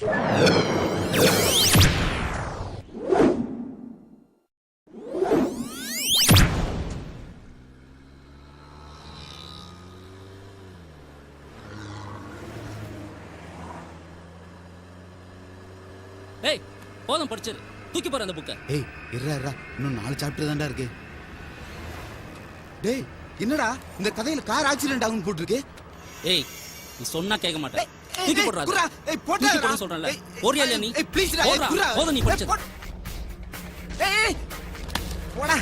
ஏய் போதும் படிச்சது, தூக்கி போற அந்த புக்கை. ஏய் இருடா, இன்னும் 4 சாப்டர் தான்டா இருக்கு. டேய் என்னடா இந்த கதையில கார் ஆக்சிடென்ட் ஆகுன்னு போட்டுருக்கு. ஏய் நீ சொன்னா கேட்க மாட்டே, தூக்கி போடுறா. குறா ஏய் போடா சொல்றேன்ல, போறியா இல்ல நீ? ஏய் ப்ளீஸ் டா, குறா போதும் நீ படிச்சது. ஏய் போடா.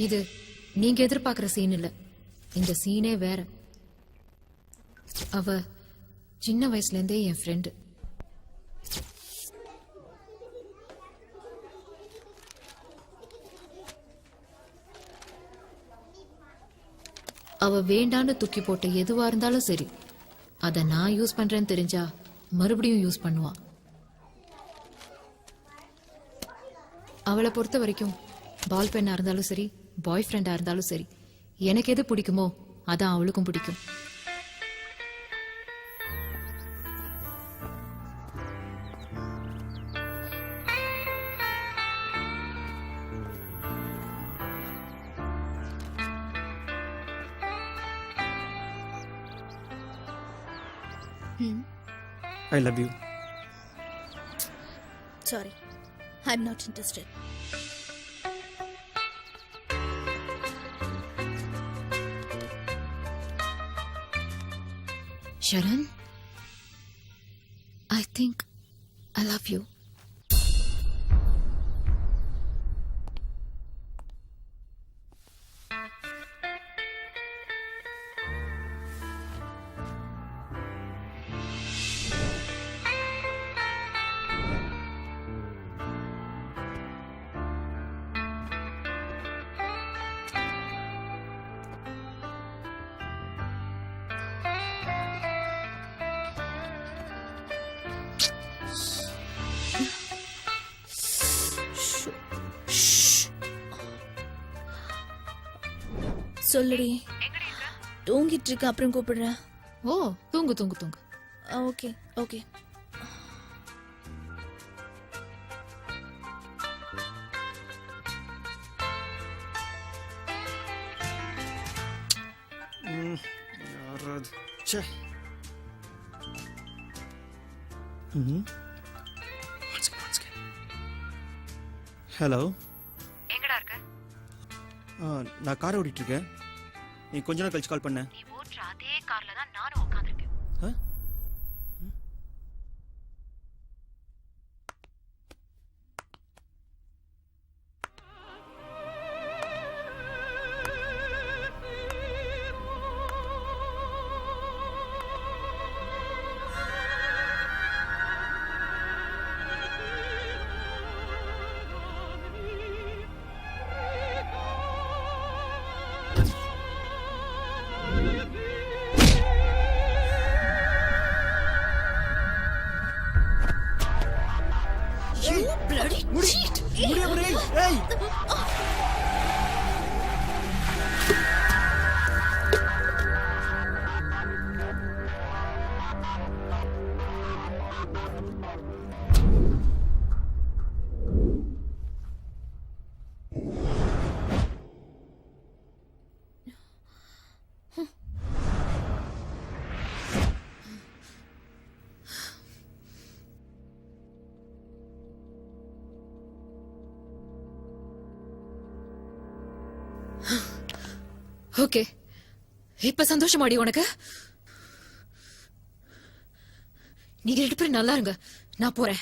இது நீங்க எதிர்பார்க்கிற சீன் இல்ல, இந்த சீனே வேற. அவ சின்ன வயசுல இருந்தே என் ஃப்ரெண்டு. அவ வேண்டான்னு தூக்கி போட்ட எதுவா இருந்தாலும் சரி, அத நான் யூஸ் பண்றேன்னு தெரிஞ்சா மறுபடியும் யூஸ் பண்ணுவா. அவளை பொறுத்த வரைக்கும் பால் பெண்ணா இருந்தாலும் சரி, பாய் ஃப்ரெண்டா இருந்தாலும் சரி, எனக்கு எது பிடிக்குமோ அதான் அவளுக்கும் பிடிக்கும். I love you. Sorry, I'm not interested. Sharan, I think I love you. சொல்லுடி. தூங்கிட்டு இருக்க, அப்புறம் கூப்பிடுறேன். ஓ தூங்கு தூங்கு தூங்கு. Okay okay. யாராவது ஹலோ, எங்கடா இருக்க? நான் கார் ஓட்டிட்டு இருக்கேன். நீ கொஞ்ச நேரம் கழிச்சு கால் பண்ண. நீ ஓட்டுற அதே கார்ல தான் நானும் உட்காந்துருக்கேன். You bloody cheat! ஏய், ஓகே, இப்ப சந்தோஷமாடி உனக்கு? நீங்க 2 பேரும் நல்லா இருங்க, நான் போறேன்.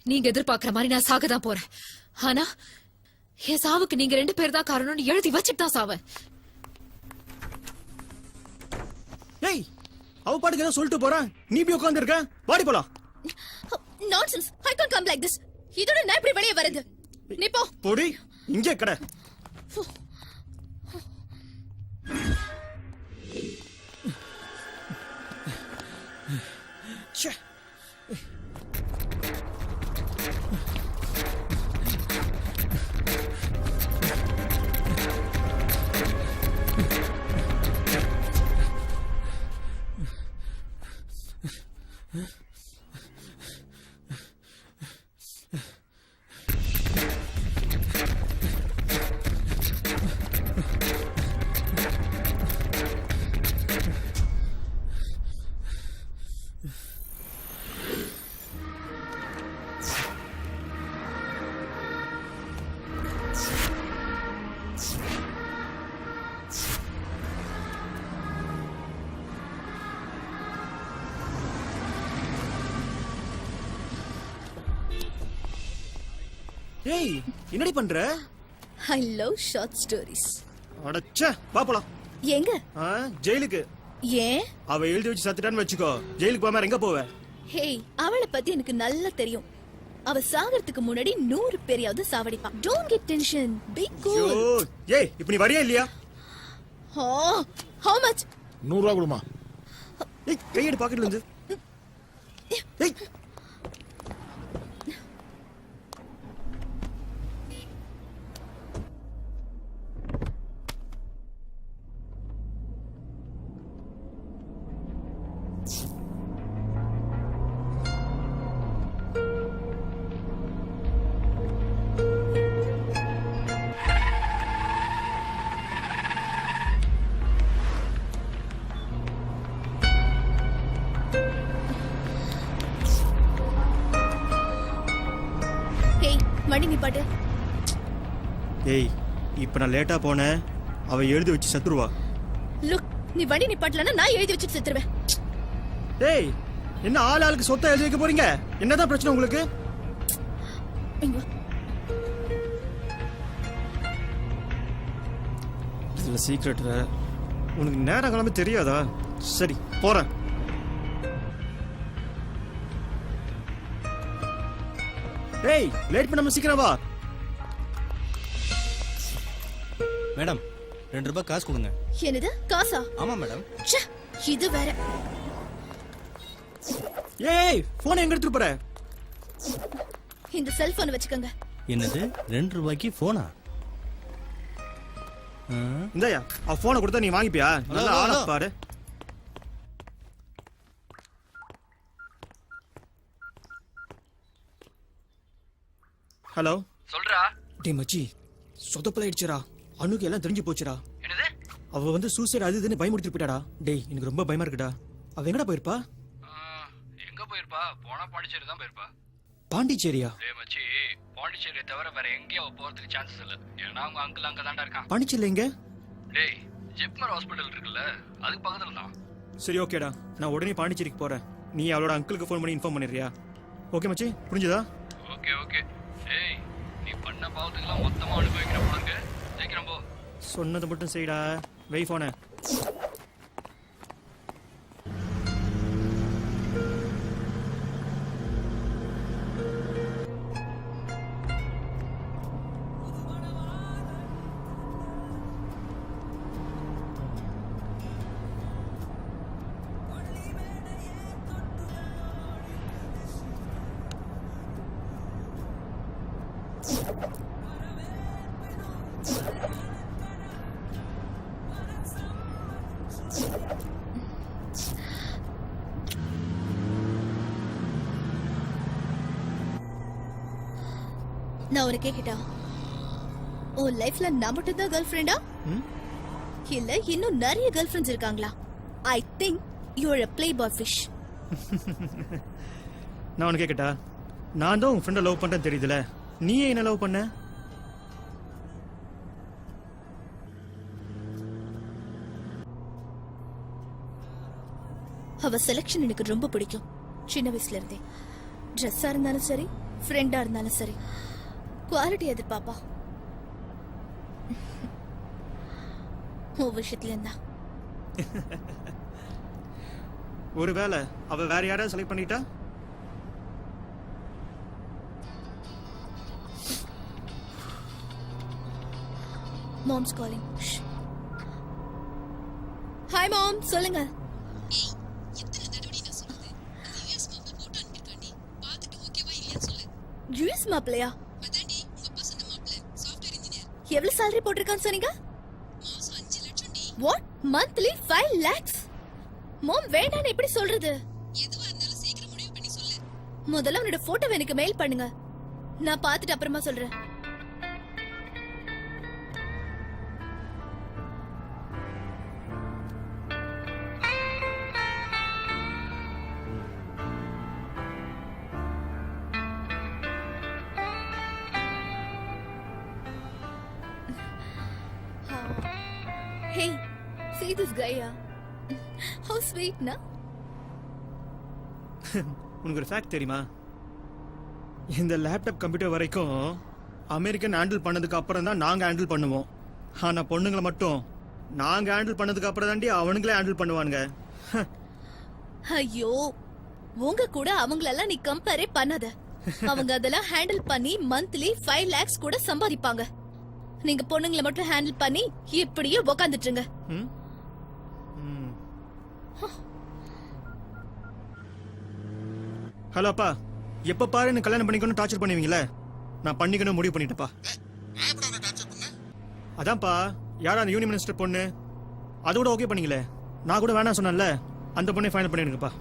நீங்க எதிர்பார்க்கிற மாதிரி நான் சாக தான் போறேன். ஆனா என் சாவுக்கு நீங்க 2 பேர் தான் காரணம்னு எழுதி வச்சுட்டு தான் சாவேன். ஏய், அவ பாட்டுக்கு ஏதோ சொல்லிட்டு போறான். நீ போய் உட்கார்ந்து இருக்க. வாடி போலாம். Nonsense! I can't come like this. இதோட நான் எப்படி வெளியே வரது? நீ போ. போடி, இங்கே கடை. ச்சே. ஏய், என்னடி பண்ற? I love short stories. அடச்சே, வா போலாம். எங்க? ஜெயிலுக்கு. ஏன்? அவ எழுதி வச்சு சத்துட்டான்னு வச்சுக்கோ, ஜெயிலுக்கு போகாம எங்க போவ? ஹேய், அவளை பத்தி எனக்கு நல்லா தெரியும். அவ சாகிறதுக்கு முன்னாடி 100 பேரையாவது சாவடிப்பா. Don't get tension. Be cool. ஐயோ, ஏய், இப்ப நீ வரியா இல்லையா? Oh, how much? 100 ரூபா கொடுமா. ஏய், கையெடு பாக்கெட்ல இருந்து. ஏய், ஹேய், வண்டி நிப்பாட்டு. ஏய், இப்ப நான் லேட்டா போனேன், அவ எழுதி வச்சு சத்துருவா. லுக், நீ வண்டி நிப்பாட்டலன்னா நான் எழுதி வச்சுட்டு செத்துருவேன். ஏய், என்ன ஆளுக்கு சொத்தை எழுதி வைக்க போறீங்க? என்னதான் பிரச்சனை உங்களுக்கு? இங்க வா. இதுல சீக்ரெட் வேற. உனக்கு நேரம் கிளம்பி தெரியாதா? சரி, போறேன். ஏய், லேட் பண்ணாம சீக்கிரம் வா. மேடம் 2 ரூபாய் காசு கொடுங்க. என்னது, காசா? ஆமா மேடம். ச்சே, இது வேற. ஏய், போன் எங்க எடுத்துட்டு போற? இந்த செல்போன் வச்சுக்கோங்க. என்னது 2 ரூபாய்க்கு போனா? இந்தாயா, அவ போனை கொடுத்தா நீ வாங்கிப்பியா? நல்லா ஹலோ, ஆள ஹலோ. பாரு. ஹலோ, சொல்றா. டேய் மச்சி, சொதப்பலாயிடுச்சுடா. அணுக்கு எல்லாம் தெரிஞ்சு போச்சுடா. என்னது? அவ வந்து சூசைட் அது இதுன்னு பயமுறுத்திட்டு போயிட்டாடா. டேய், எனக்கு ரொம்ப பயமா இருக்குடா. அவ எங்கடா போயிருப்பா? எங்க போயிருப்பா? போனா பாண்டிச்சேரி தான் போயிருப்பா. பாண்டிச்சேரியா? டேய் மச்சி, பாண்டிச்சேரியை தவிர வேற எங்கேயும் அவ போறதுக்கு சான்சஸ் இல்ல. ஏன்னா அவங்க அங்கிள் அங்க தாண்டா இருக்கான். பாண்டிச்சேரியில எங்க? டேய், ஜிப்மர் ஹாஸ்பிட்டல் இருக்குல்ல, அதுக்கு பக்கத்துல தான். சரி ஓகேடா, நான் உடனே பாண்டிச்சேரிக்கு போறேன். நீ அவளோட அங்கிளுக்கு ஃபோன் பண்ணி இன்ஃபார்ம் பண்ணிடுறியா? ஓகே மச்சி, புரிஞ்சுதா? Okay okay. டேய், நீ பண்ண பாவத்துக்கெல்லாம் மொத்தமா அனுபவிக்கிற போறாங்க. சீக்கிரம் போ. சொன்னது மட்டும் செய்டா. வெய் போன. நான் உனக்கு கேட்டா, உன் லைஃப்ல நான் மட்டும் தான் கேர்ள் ஃப்ரெண்டா, இல்ல இன்னும் நிறைய கேர்ள் ஃப்ரெண்ட்ஸ் இருக்காங்களா? I think you are a playboy fish. நான் உனக்கு கேட்கட்டா? நான் தான் உன் ஃப்ரெண்டை லவ் பண்றேன்னு தெரியுதுல, நீ ஏன் என்ன லவ் பண்ண? அவ செலக்ஷன் எனக்கு ரொம்ப பிடிக்கும். சின்ன வயசுல இருந்தே ட்ரெஸ்ஸா இருந்தாலும் சரி, ஃப்ரெண்டா இருந்தாலும் சரி, குவாலிட்டி எதிர்பார்ப்பா. உன் விஷயத்துல இருந்தா ஒருவேளை அவ வேற யாராவது செலக்ட் பண்ணிட்டா? Moms calling. ஹாய் மாம், சொல்லுங்க. யூஎஸ் மாப்பிளையா? எவ்வளவு salary போட்டிருக்கான்னு சொன்னீங்க? What? Monthly 5 lakhs? மாம் வேண்டான்னு எப்படி சொல்றது? முதல்ல உன்னோட போட்டோ எனக்கு மெயில் பண்ணுங்க, நான் பார்த்துட்டு அப்புறமா சொல்றேன். Hey, see this guy, yeah? How sweet, na? உனக்கு ஒரு ஃபேக்ட் தெரியுமா? இந்த லேப்டாப் கம்ப்யூட்டர் வரைக்கும் அமெரிக்கன் ஹேண்டில் பண்ணதுக்கு அப்புறம் தான் நாங்க ஹேண்டில் பண்ணுவோம். ஆனா பொண்ணுங்களை மட்டும் நாங்க ஹேண்டில் பண்ணதுக்கு அப்புறம் தாண்டி அவனுங்களே ஹேண்டில் பண்ணுவானுங்க. ஐயோ, உங்க கூட அவங்களெல்லாம் நீ கம்பேரே பண்ணாத. அவங்க அதெல்லாம் ஹேண்டில் பண்ணி மந்த்லி 5 lakhs கூட சம்பாதிப்பாங்க. நீங்க பொண்ணுங்களை மட்டும் ஹேண்டில் பண்ணி இப்படியே உக்காந்துட்டுருங்க. ஹலோ அப்பா, எப்ப பாரு என்ன கல்யாணம் பண்ணிக்கணும் டார்ச்சர் பண்ணுவீங்களே, நான் பண்ணிக்கணும் முடிவு பண்ணிட்டேப்பா. அதான்ப்பா, யாரா அந்த யூனியன் மினிஸ்டர் பொண்ணு, அதோட ஓகே பண்ணீங்களே, நான் கூட வேணாம் சொன்னேன்ல, அந்த பொண்ணை ஃபைனல் பண்ணிடுங்கப்பா.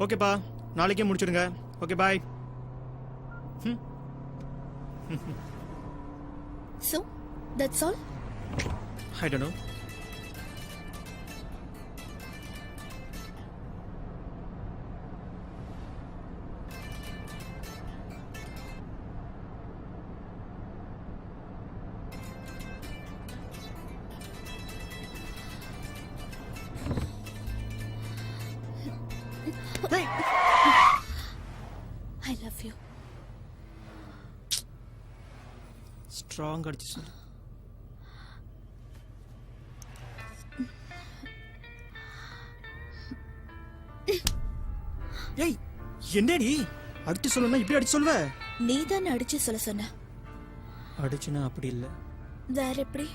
ஓகேப்பா, நாளைக்கே முடிச்சிடுங்க. Okay bye. So, that's all? I don't know. I love you. Strong அடிச்சு சொல்லு. ஏய், என்னடி அடிச்சு சொல்லணும்னா இப்படி அடிச்சு சொல்லுவ? நீ தானே அடிச்சு சொல்ல சொன்ன. அடிச்சுனா அப்படி இல்ல, வேற எப்படி?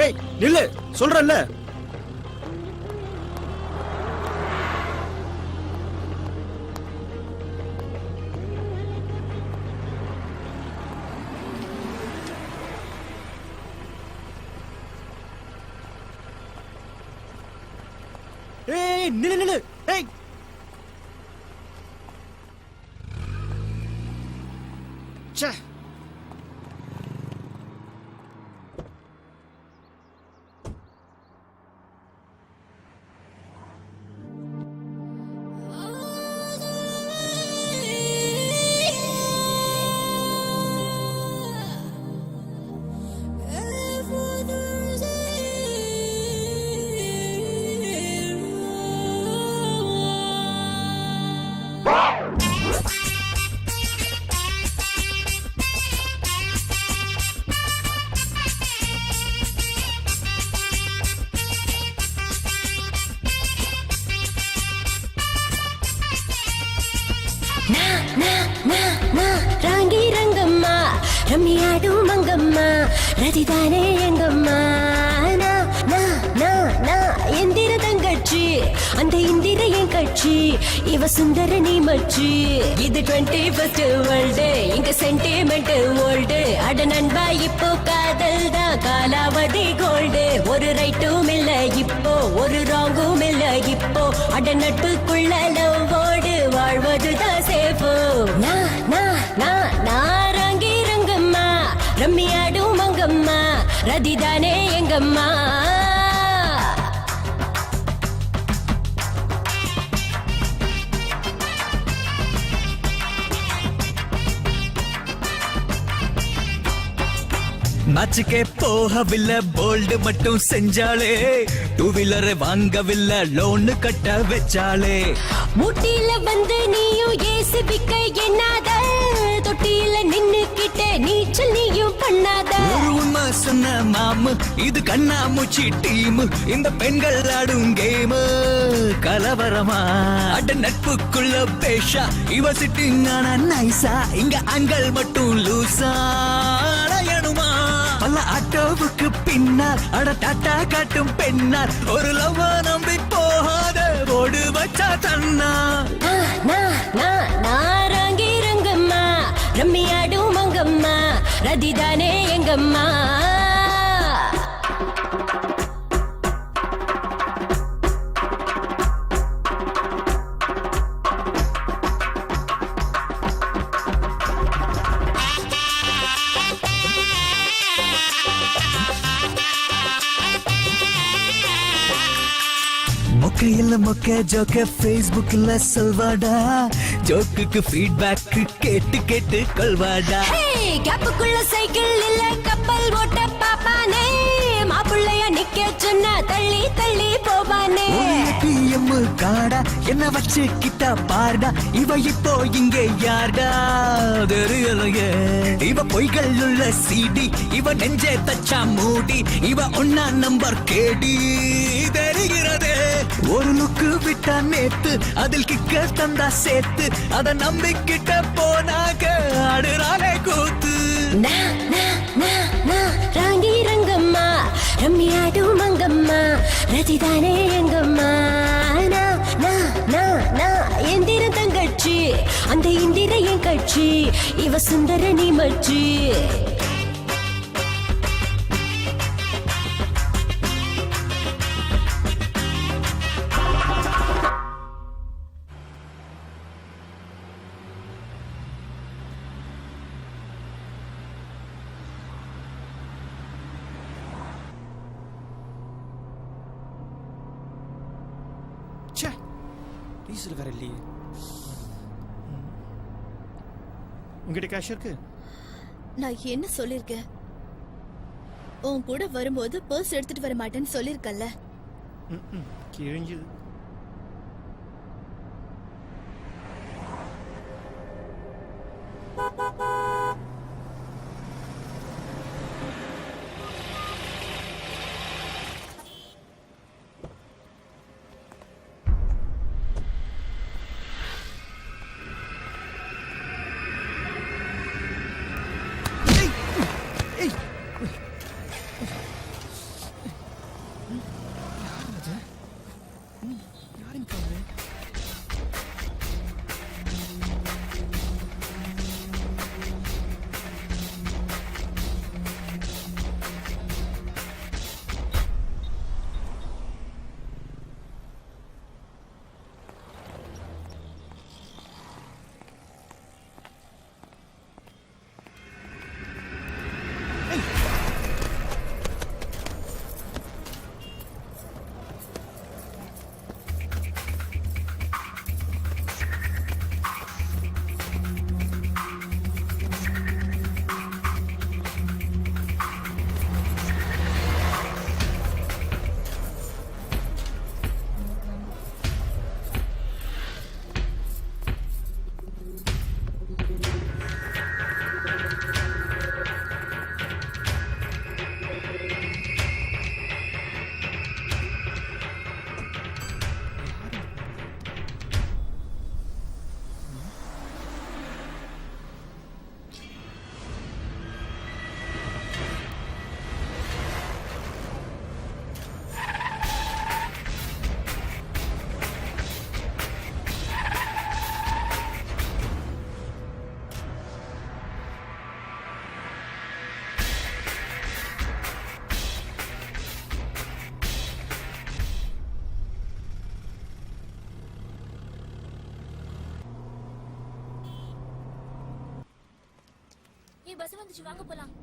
ஏய் நில்லு, சொல்றல்ல. ஏய் நில்லு நில்லு. ஏய் ரதிதானே எங்கம்மா எந்திர தங்கச்சி அந்த இந்திர என் கட்சி இவ சுந்தர நீ மச்சி இது 21st வேர்ல்டு இங்க சென்டிமெண்ட் ஓல்டு அட நண்பா இப்போ காதல் தான் காலாவதி கோல்டு ஒரு ரைட்டும் இல்ல இப்போ ஒரு ராங்கும் இல்ல இப்போ அட நட்புக்குள்ள லவ்வோடு வாழ்வதுதான் சேஃபோ நாரங்கி ரங்கம்மா ரம்மியாடும் மங்கம்மா ரதிதானே எங்கம்மா மேட்சுக்கே போகவில்லை போல்டு மட்டும் செஞ்சாலே டூ வீலரை வாங்கவில்லை லோனு கட்ட வச்சாலே முட்டியில வந்து நீயும் ஏசிபிக்க என்னாத தொட்டியில நின்னு கிட்ட நீச்சல் நீயும் பண்ணாத ஒரு உண்மை சொன்ன மாமு இது கண்ணாமூச்சி டீம் இந்த பெண்கள் ஆடும் கேம் கலவரமா அட நட்புக்குள்ள பேஷா இவ சிட்டிங் ஆனா நைசா இங்க ஆண்கள் மட்டும் லூசா அடையணுமா பல ஆட்டோவுக்கு பின்னால் அட டாட்டா காட்டும் பெண்ணார் ஒரு லவ் நம்பி போகாத ஓடு வச்சா தன்னா நாரங்கி ரங்கம்மா ரம்மியாடும் மங்கம்மா ரதிதானே எங்கம்மா மொக்கையில மொக்க ஜோக்க ஃபேஸ்புக்ல சொல்வாடா ஜோக்குக்கு ஃபீட்பேக் கேட்டு கேட்டு கொள்வாடா கேப்புக்குள்ள சைக்கிள் இல்ல கப்பல் ஓட்ட பாப்பானே மாப்பிள்ளைய நிக்க சொன்னா தள்ளி தள்ளி போவானே பிஎம் காடா என்ன வச்சு கிட்ட பாருடா இவ இப்போ இங்கே யார்டா தெரியலையே இவ பொய்கள் உள்ள சிடி இவ நெஞ்சே தச்சா மூடி இவ ஒன்னா நம்பர் கேடி தெரிகிறதே ஒரு லுக்கு விட்டா நேத்து அதில் கிக்க தந்தா சேர்த்து அத நம்பிக்கிட்ட போனாக அடுறாலே கூத்து ராங்கி ரங்கம்மா ரம்மியாடும் மங்கம்மா ரதிதானே எங்கம்மா எந்திர தங்கச்சி அந்த இந்திர என் கட்சி இவ சுந்தர நீ மச்சி டீசல் வேற இல்லையே உங்ககிட்ட கேஷ் இருக்கு நான் என்ன சொல்லிருக்கேன் உன் கூட வரும்போது பர்ஸ் எடுத்துட்டு வர மாட்டேன்னு சொல்லிருக்கல்ல கிழிஞ்சது பஸ் வந்துச்சு, வாங்க போலாம்.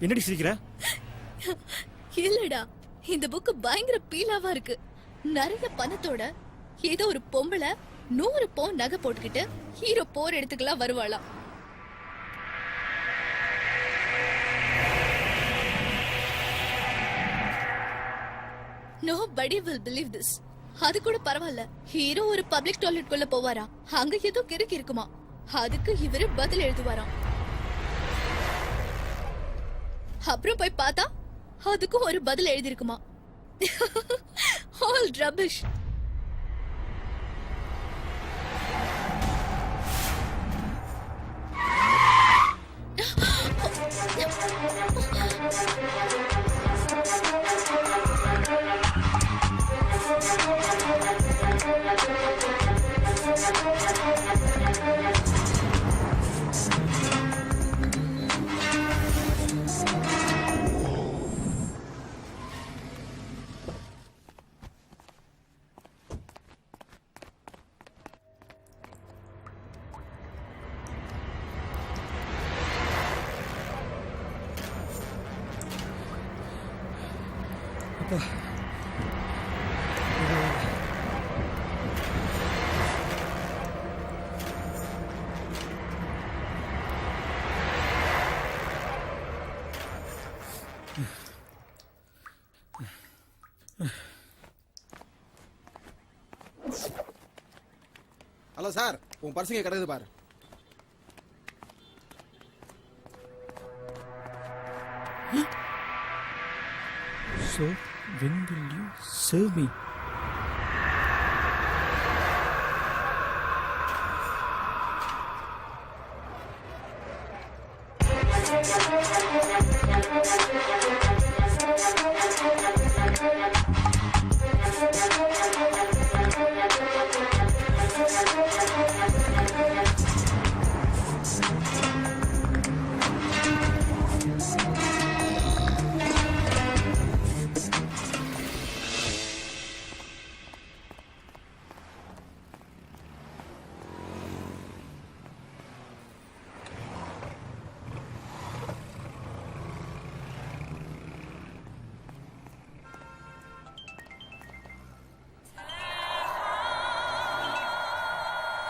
என்னடி சிரிக்கிற? இல்லடா, இந்த புக் பயங்கர பீலாவா இருக்கு. நிறைய பணத்தோட ஏதோ ஒரு பொம்பளை 100 பவுன் நகை போட்டுக்கிட்டு ஹீரோ போர் எடுத்துக்கலாம் வருவாளாம். Nobody will believe this. அது கூட பரவாயில்ல, ஹீரோ ஒரு பப்ளிக் டாய்லெட் குள்ள போவாரா, அங்க ஏதோ கிறுக்கு இருக்குமா, அதுக்கு இவரு பதில் எழுதுவாராம். அப்புறம் போய் பார்த்தா அதுக்கும் ஒரு பதில் எழுதிருக்குமா. All rubbish. ஹலோ சார், உன் பர்சுங்க கிடக்குது பாரு. So, when will you serve me?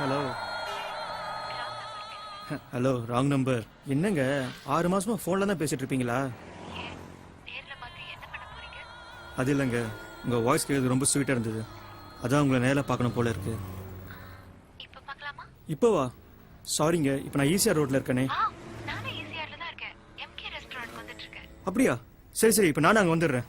Hello hello, wrong number. என்னங்க 6 மாசமா போன்ல தான் பேசிட்டு இருப்பீங்களா? அது இல்லைங்க, உங்க வாய்ஸ் கேட்கறது ரொம்ப ஸ்வீட்டா இருந்தது, அதான் உங்களை நேரில் பார்க்கணும் போல இருக்கு. இப்போவா? சாரிங்க, இப்போ நான் ஈசிஆர் ரோட்ல இருக்கேனே. அப்படியா? சரி சரி, இப்போ நானும் அங்கே வந்துடுறேன்.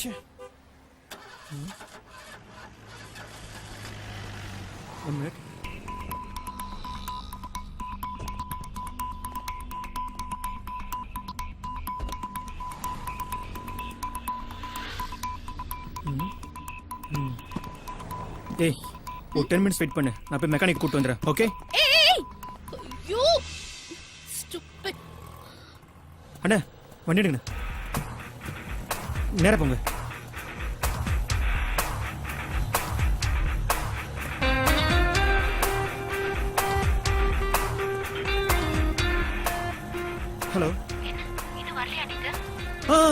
1 minute. ஏய் ஒரு 10 மினிட்ஸ் வெயிட் பண்ணு, நான் போய் மெக்கானிக் கூட்டு வந்துடுறேன். ஓகே? ஏய் ஐயோ ஸ்டூபிட். அண்ணா வண்டி எடுங்கண்ணா, நேரா போங்க. ஹலோ. இன்னும் வரலையா நீங்க?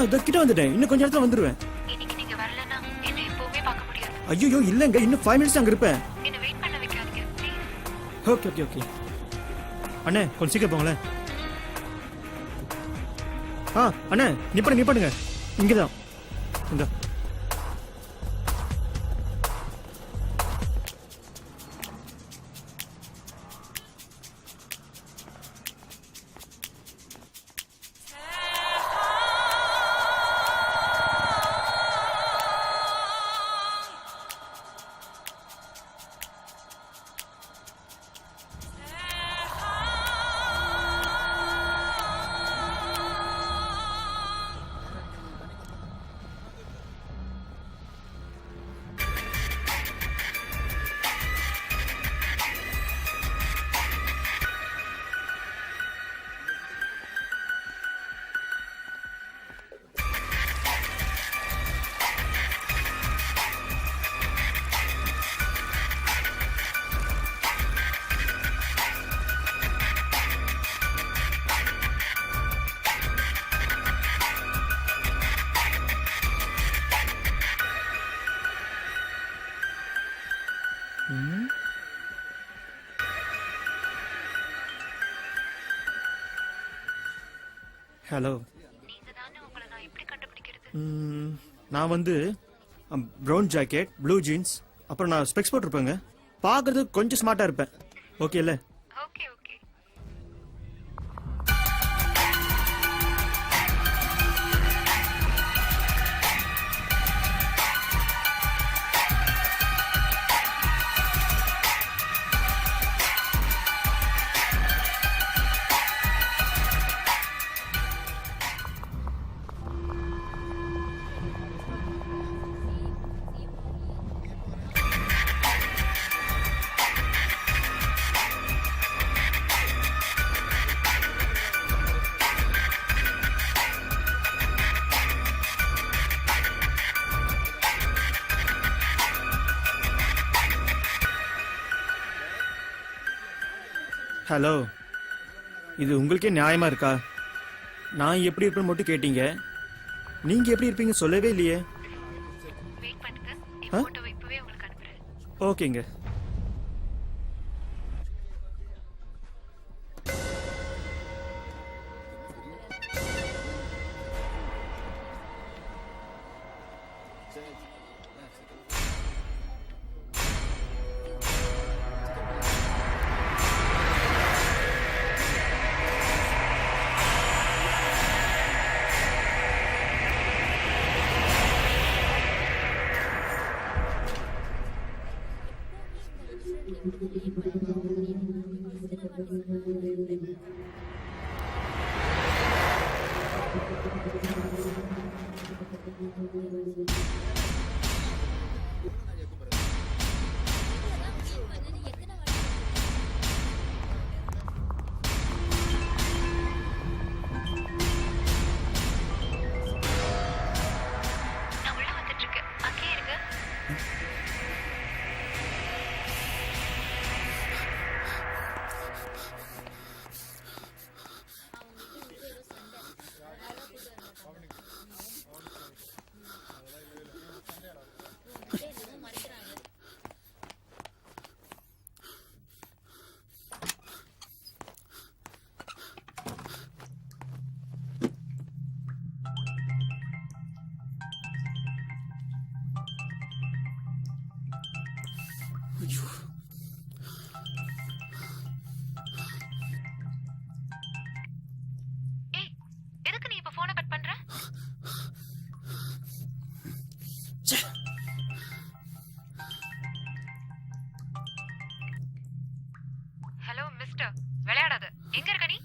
இதோ கிட்ட வந்துட்டேன், இன்னும் கொஞ்ச நேரத்துல வந்துருவேன். இன்னைக்கு நீங்க வரலன்னா என்ன எப்பவுமே பார்க்க முடியாது. ஐயோ இல்லங்க, இன்னும் 5 மினிட்ஸ் அங்க இருப்பேன். என்ன வெயிட் பண்ண வைக்காதீங்க ப்ளீஸ். ஓகே ஓகே ஓகே அண்ணே கொஞ்சம் சீக்கிரம் போங்களேன். அண்ணே நிப்பாடுங்க இங்கதான். இந்த ஹலோ. நீங்க தானே, உங்களை நான் எப்படி கண்டுபிடிக்கிறது? நான் வந்து ப்ரௌன் ஜாக்கெட், ப்ளூ ஜீன்ஸ், அப்புறம் நான் ஸ்பெக்ஸ் போட்டிருப்பேங்க. பார்க்கறது கொஞ்சம் ஸ்மார்ட்டா இருப்பேன். ஓகே இல்ல? Okay okay. ஹலோ, இது உங்களுக்கே நியாயமா இருக்கா? நான் எப்படி இருப்பேன்னு மட்டும் கேட்டீங்க, நீங்க எப்படி இருப்பீங்க சொல்லவே இல்லையே. வெயிட் பண்ணுங்க, இந்த போட்டோவை இப்பவே உங்களுக்கு அனுப்புறேன். ஓகேங்க. நான் உள்ள வந்துட்டு இருக்கேன், அங்கேயே இருங்க. ஏய், எதுக்கு நீ இப்ப போனை கட் பண்ற? விளையாடாத. எங்க இருக்க நீ?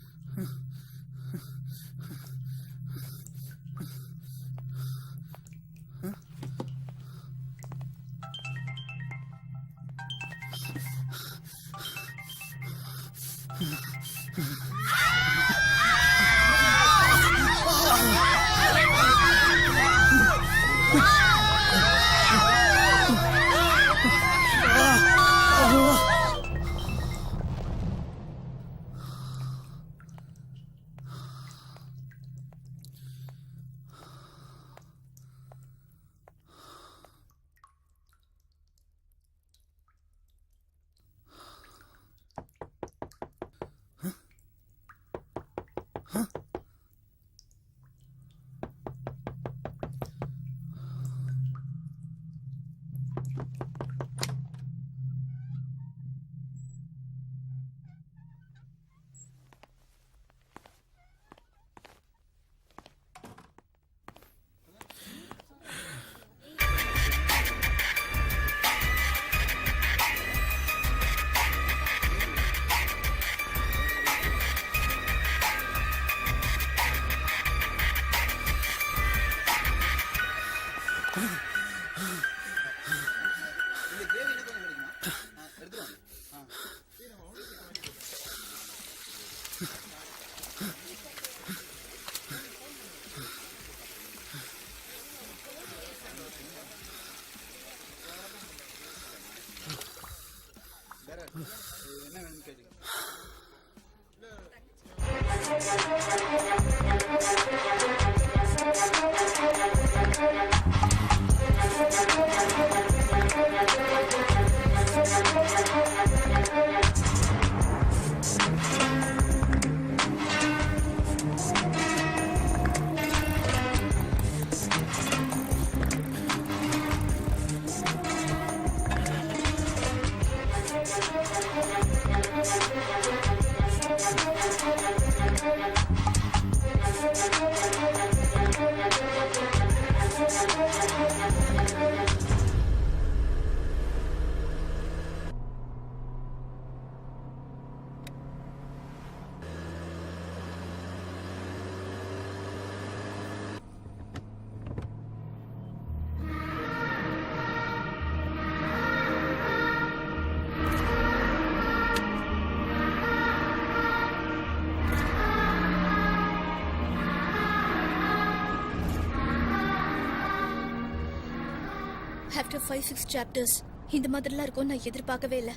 ஆஃப்டர் 5-6 சாப்டர்ஸ் இந்த மாதிரிலாம் இருக்கும் நான் எதிர்பார்க்கவே இல்லை.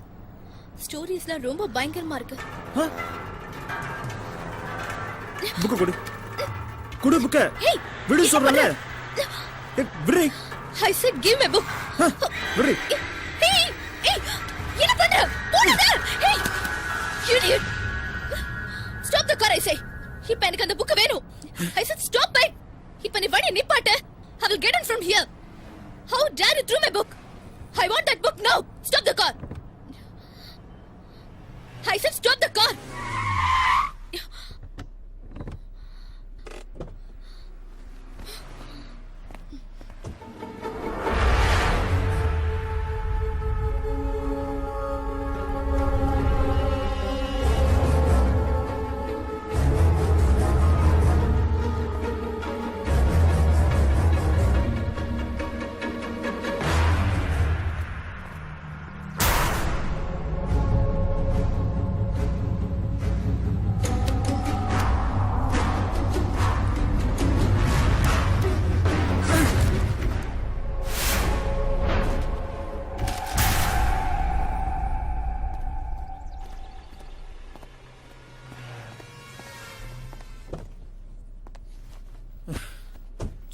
ஸ்டோரிஸ்லாம் ரொம்ப பயங்கரமா இருக்கு. புக்கு கொடு. கொடு புக்க. ஏய், விடு சொல்றல. விடு. I said give me book. விடு. ஏய், ஏய், என்ன பண்ற? போடாத. ஏய், idiot. Stop the car, I say. இப்ப எனக்கு அந்த புக் வேணும். I said stop it. இப்ப நீ வண்டி நிப்பாட்டு. I will get in from here. How dare you throw my book? I want that book now. Stop the car. I said stop the car.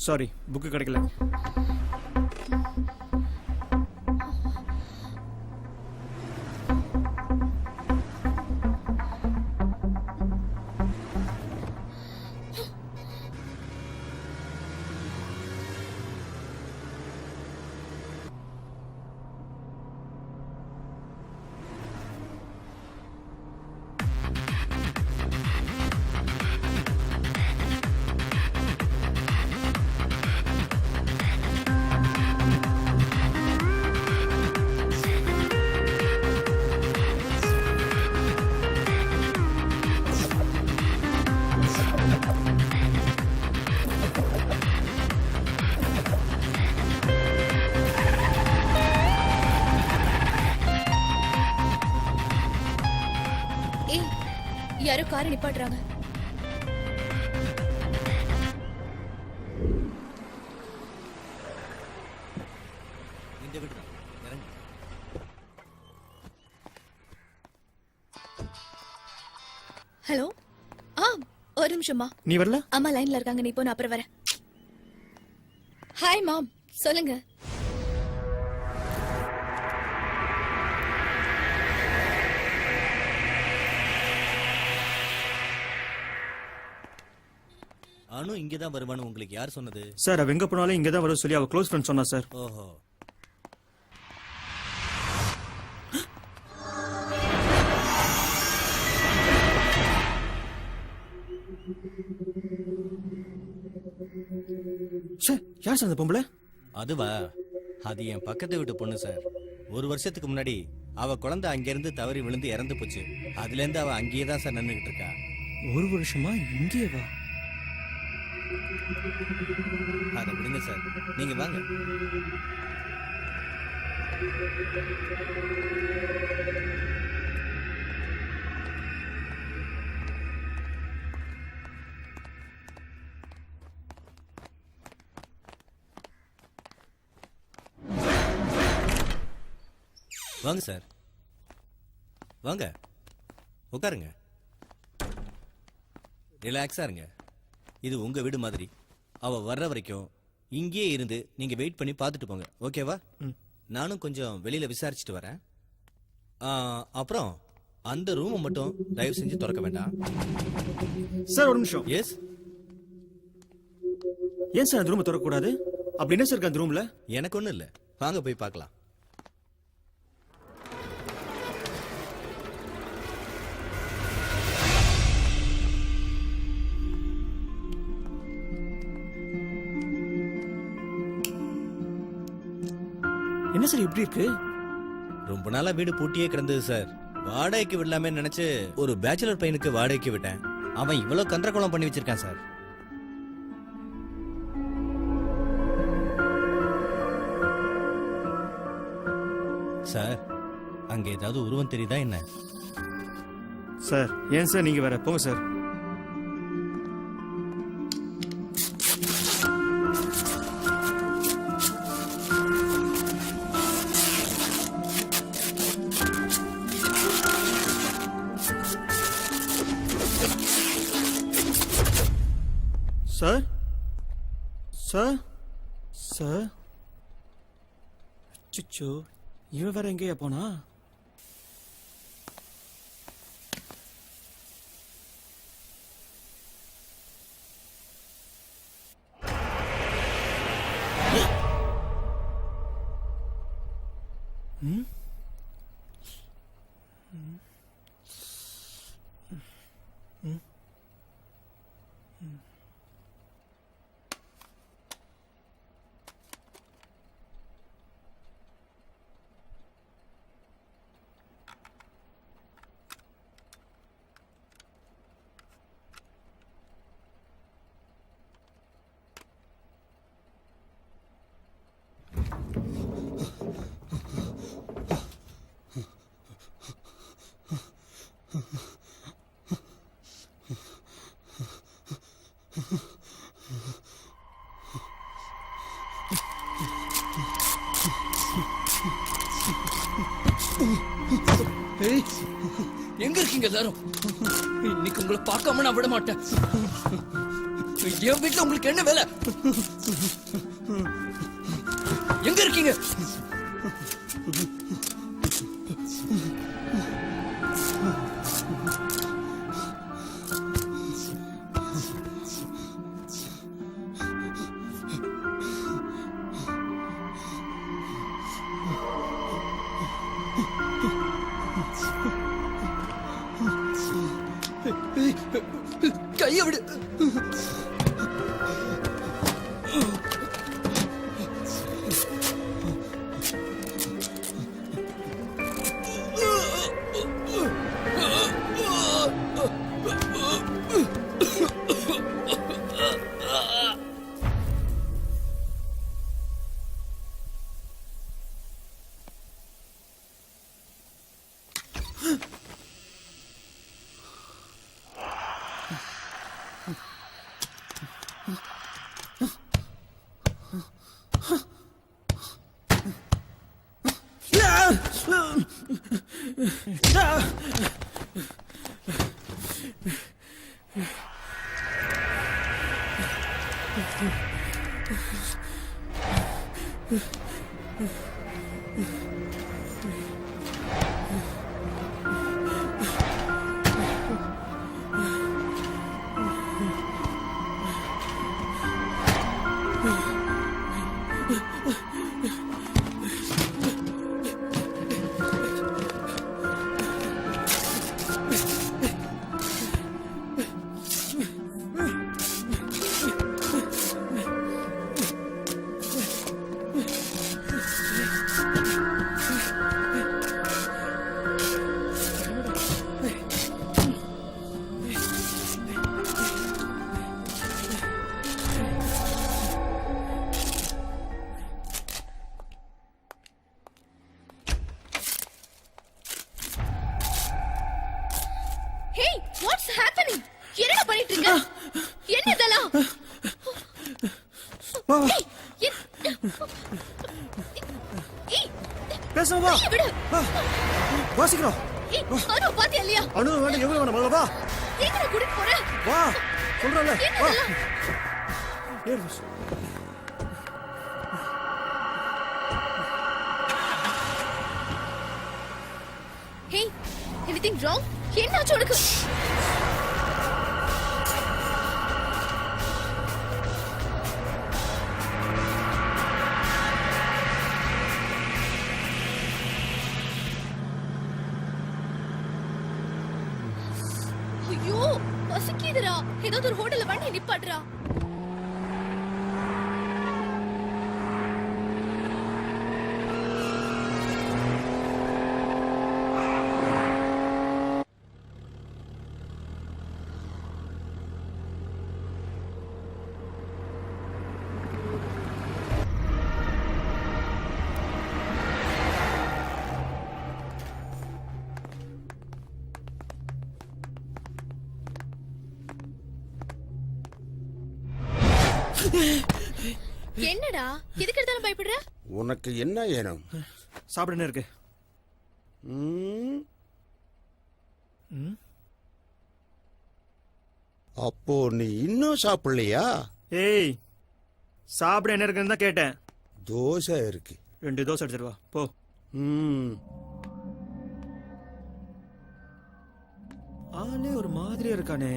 Sorry, book கிடைக்கல. யாரோ காரை நிப்பாட்டுறாங்க. இந்த வீடு தான். இறங்கு. ஹலோ. ஒரு நிமிஷமா. நீ வரல? அம்மா லைன்ல இருக்காங்க, நீ போ, நான் அப்புறம் வரேன். ஹாய் மாம், சொல்லுங்க. அனு இங்கே தான் வருவான்னு உங்களுக்கு யார் சொன்னது? சார் அவ எங்க போனாலும் இங்க தான் வரும் சொல்லி அவ க்ளோஸ் ஃப்ரெண்ட் சொன்னா சார். ஓஹோ. சார் யார் சார் அந்த பொம்பளை? அதுவா? அது என் பக்கத்து வீட்டு பொண்ணு சார். ஒரு வருஷத்துக்கு முன்னாடி அவ குழந்தை அங்கிருந்து தவறி விழுந்து இறந்து போச்சு. அதுல இருந்து அவ அங்கேயே தான் சார் நின்றுகிட்டு இருக்கா. ஒரு வருஷமா இங்கே வா? அதை விடுங்க சார், நீங்க வாங்க. வாங்க சார், வாங்க உட்காருங்க. ரிலாக்ஸா இருங்க. இது உங்க வீடு மாதிரி. அவ வர்ற வரைக்கும் இங்கேயே இருந்து நீங்க வெயிட் பண்ணி பார்த்துட்டு போங்க, ஓகேவா? நானும் கொஞ்சம் வெளியில விசாரிச்சுட்டு வரேன். அப்புறம் அந்த ரூமை மட்டும் தயவு செஞ்சு திறக்க வேண்டாம். சார் ஒரு நிமிஷம். எஸ். ஏன் சார் அந்த ரூமை திறக்க கூடாது? அப்படி என்ன சார் இருக்கு அந்த ரூம்ல? எனக்கு ஒண்ணும் இல்ல, வாங்க போய் பார்க்கலாம். என்ன சார் இப்படி இருக்கு? ரொம்ப நாளா வீடு பூட்டியே கிடந்தது சார். வாடகைக்கு விடலாமே நினைச்சு ஒரு பேச்சுலர் பையனுக்கு வாடகைக்கு விட்டேன். அவன் இவ்வளவு கந்தரகோலம் பண்ணி வச்சிருக்கான் சார். சார் அங்க ஏதாவது உருவம் தெரியுதா என்ன? சார் ஏன் சார் நீங்க வேற போங்க சார். சார் சார் சார் சிச்சோ, இவன் வேற எங்கேயா போனா? எங்க இருக்கீங்க எல்லாரும்? இன்னைக்கு உங்களை பார்க்காம நான் விட மாட்டேன். என் வீட்டுல உங்களுக்கு என்ன வேலை? எங்க இருக்கீங்க? கைய விடு. Hey, what's happening? என்னடா பண்ணிட்டு இருக்க? என்ன இதெல்லாம்? ஏய், பேசுமா வா. விடு. வாசிக்கிறோம். ஏய், அனு பாத்தியா இல்லையா? அனு வேண்டாம், எவ்வளவு வேணும் முதல்ல வா. எங்கடா கூட்டிட்டு போற? வா சொல்றல வா. ஏறு. Hey, anything wrong? என்னாச்சு உனக்கு? ஐயோ, பசிக்குதுடா. ஏதாவது ஒரு ஹோட்டல்ல வண்டி நிப்பாட்டுடா. என்னடா எதுக்கு எடுத்தாலும் பயப்படுற? உனக்கு என்ன வேணும்? சாப்பிட என்ன இருக்கு? அப்போ நீ இன்னும் சாப்பிடலையா? ஏய், சாப்பிட என்ன இருக்குன்னு தான் கேட்டேன். தோசை இருக்கு. 2 தோசை எடுத்துட்டு வா போ. ஆளே ஒரு மாதிரியா இருக்கானே.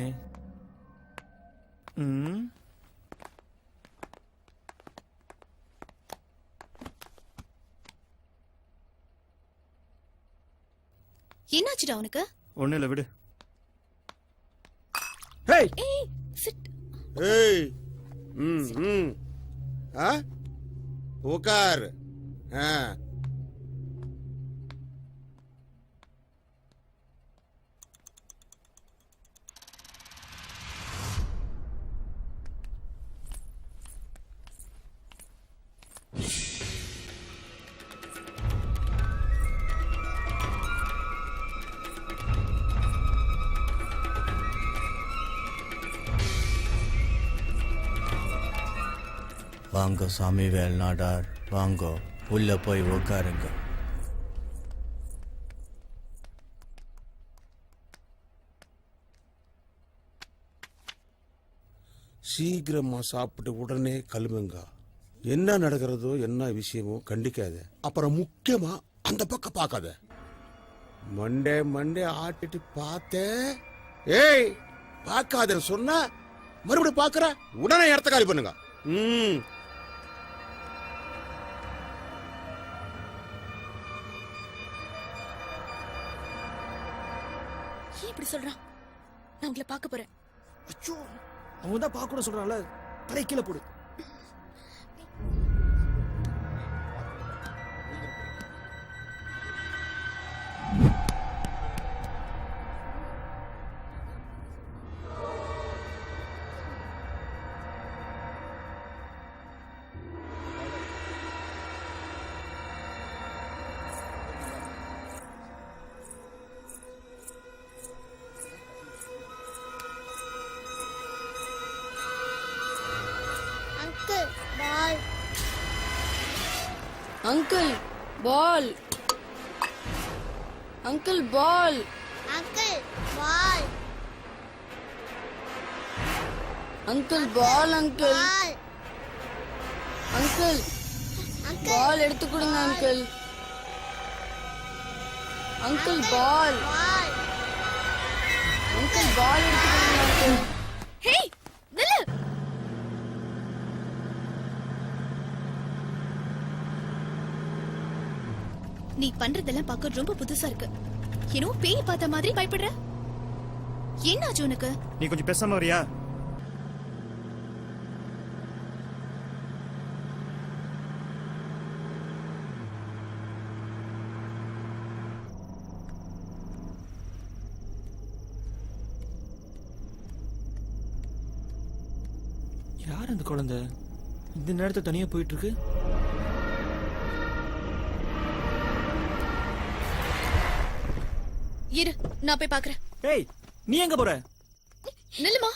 என்னாச்சுடா உனக்கு? ஒண்ணு இல்ல, விடு. ஏய் ஏய், சிட். ஏய், உட்கார். வாங்க சாமிவேல் நாடார், வாங்க உள்ள போய் உட்காருங்க. சீக்கிரமா சாப்பிட்டு உடனே கிளம்புங்க. என்ன நடக்கிறதோ என்ன விஷயமோ கண்டிக்காத. அப்புறம் முக்கியமா அந்த பக்கம் பார்க்காத. மண்டே மண்டே ஆட்டிட்டு பார்த்த. ஏய், பார்க்காத சொன்னா மறுபடியும் பார்க்கற. உடனே இடத்த காலி பண்ணுங்க. ஏன் இப்படி சொல்றான்? நான் உங்களை பார்க்க போறேன். அச்சோ, அவன் தான் பார்க்க கூட சொல்றான்ல. தலை கீழே போடு. அங்கிள் பால் அங்கிள் பால் அங்கிள் பால் அங்கிள் பால் அங்கிள் பால் அங்கிள் பால் எடுத்து கொடுங்க அங்கிள் அங்கிள் பால் பால் அங்கிள் பால் எடுத்து கொடுங்க அங்கிள் ஹே நில்லு நீ பண்றதெல்லாம் பார்க்க ரொம்ப புதுசா இருக்கு ஏனோ பேய் பார்த்த மாதிரி பயப்படுற என்னாச்சு உனக்கு நீ கொஞ்சம் பேசாம வரியா? யார் அந்த குழந்தை இந்த நேரத்தை தனியா போயிட்டு இருக்கு? இரு நான் போய் பாக்குறேன் ஏய் நீ எங்க போற? நில்லுமா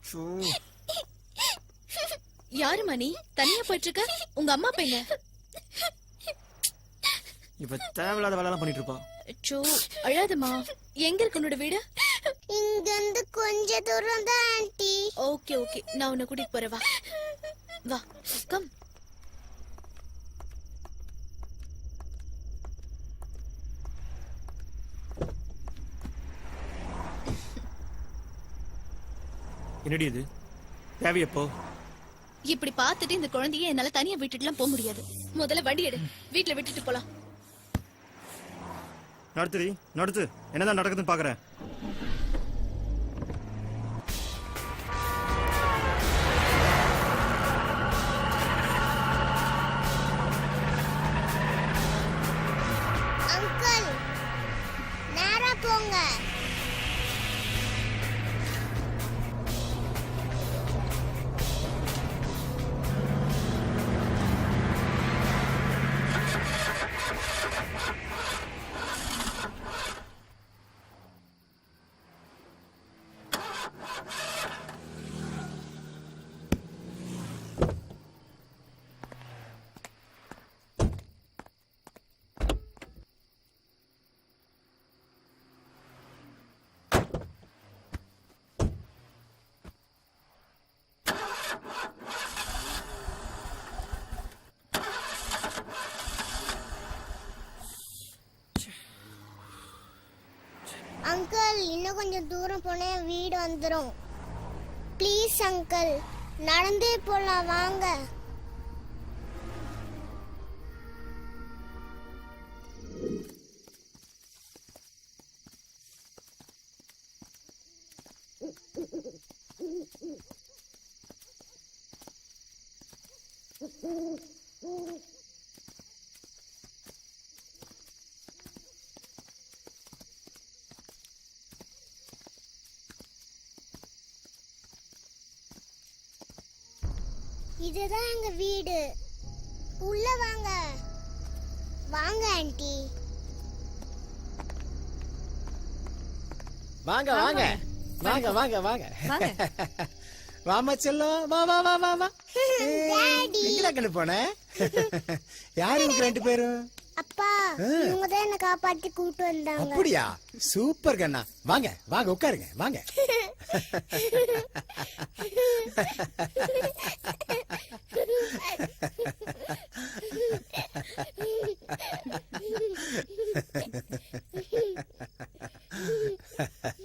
ஷோ, யாருமா நீ தனியா போயிட்டு இருக்க உங்க அம்மா பையங்க இவ தேவையில்லாத வேலைலாம் பண்ணிட்டு இருப்பா. அச்சோ அழாதம்மா எங்க இருக்கு உன்னோட வீடு இங்க இருந்து கொஞ்ச தூரம் தான் ஆண்டி ஓகே ஓகே நான் உன்னை கூட்டிட்டு போறேன் வா வா கம் என்னடி இது தேவையப்போ? இப்படி பார்த்துட்டு இந்த குழந்தைய என்னால தனியா விட்டுட்டுலாம் போக முடியாது முதல்ல வண்டி எடு வீட்டுல விட்டுட்டு போலாம் நடத்துடி நடத்து, என்னதான் நடக்குதுன்னு பாக்குறேன். அங்கிள் நேரா போங்க அங்கிள் இன்னும் கொஞ்சம் தூரம் போனா வீடு வந்துரும் ப்ளீஸ் அங்கிள் நடந்தே போலாம் வாங்க இதுதான் எங்க வீடு உள்ள வாங்க வாங்க ஆண்டி வாங்க வாங்க வாங்க வாங்க வாங்க வாமா செல்லம் வா வா வா வா வா டாடி எங்கடா கண்ணு போன? யாரு இவங்க ரெண்டு பேரும்? அப்பா இவங்க தான் என்ன காப்பாத்தி கூட்டு வந்தாங்க அப்படியா? சூப்பர் கண்ணா. வாங்க வாங்க உட்காருங்க வாங்க.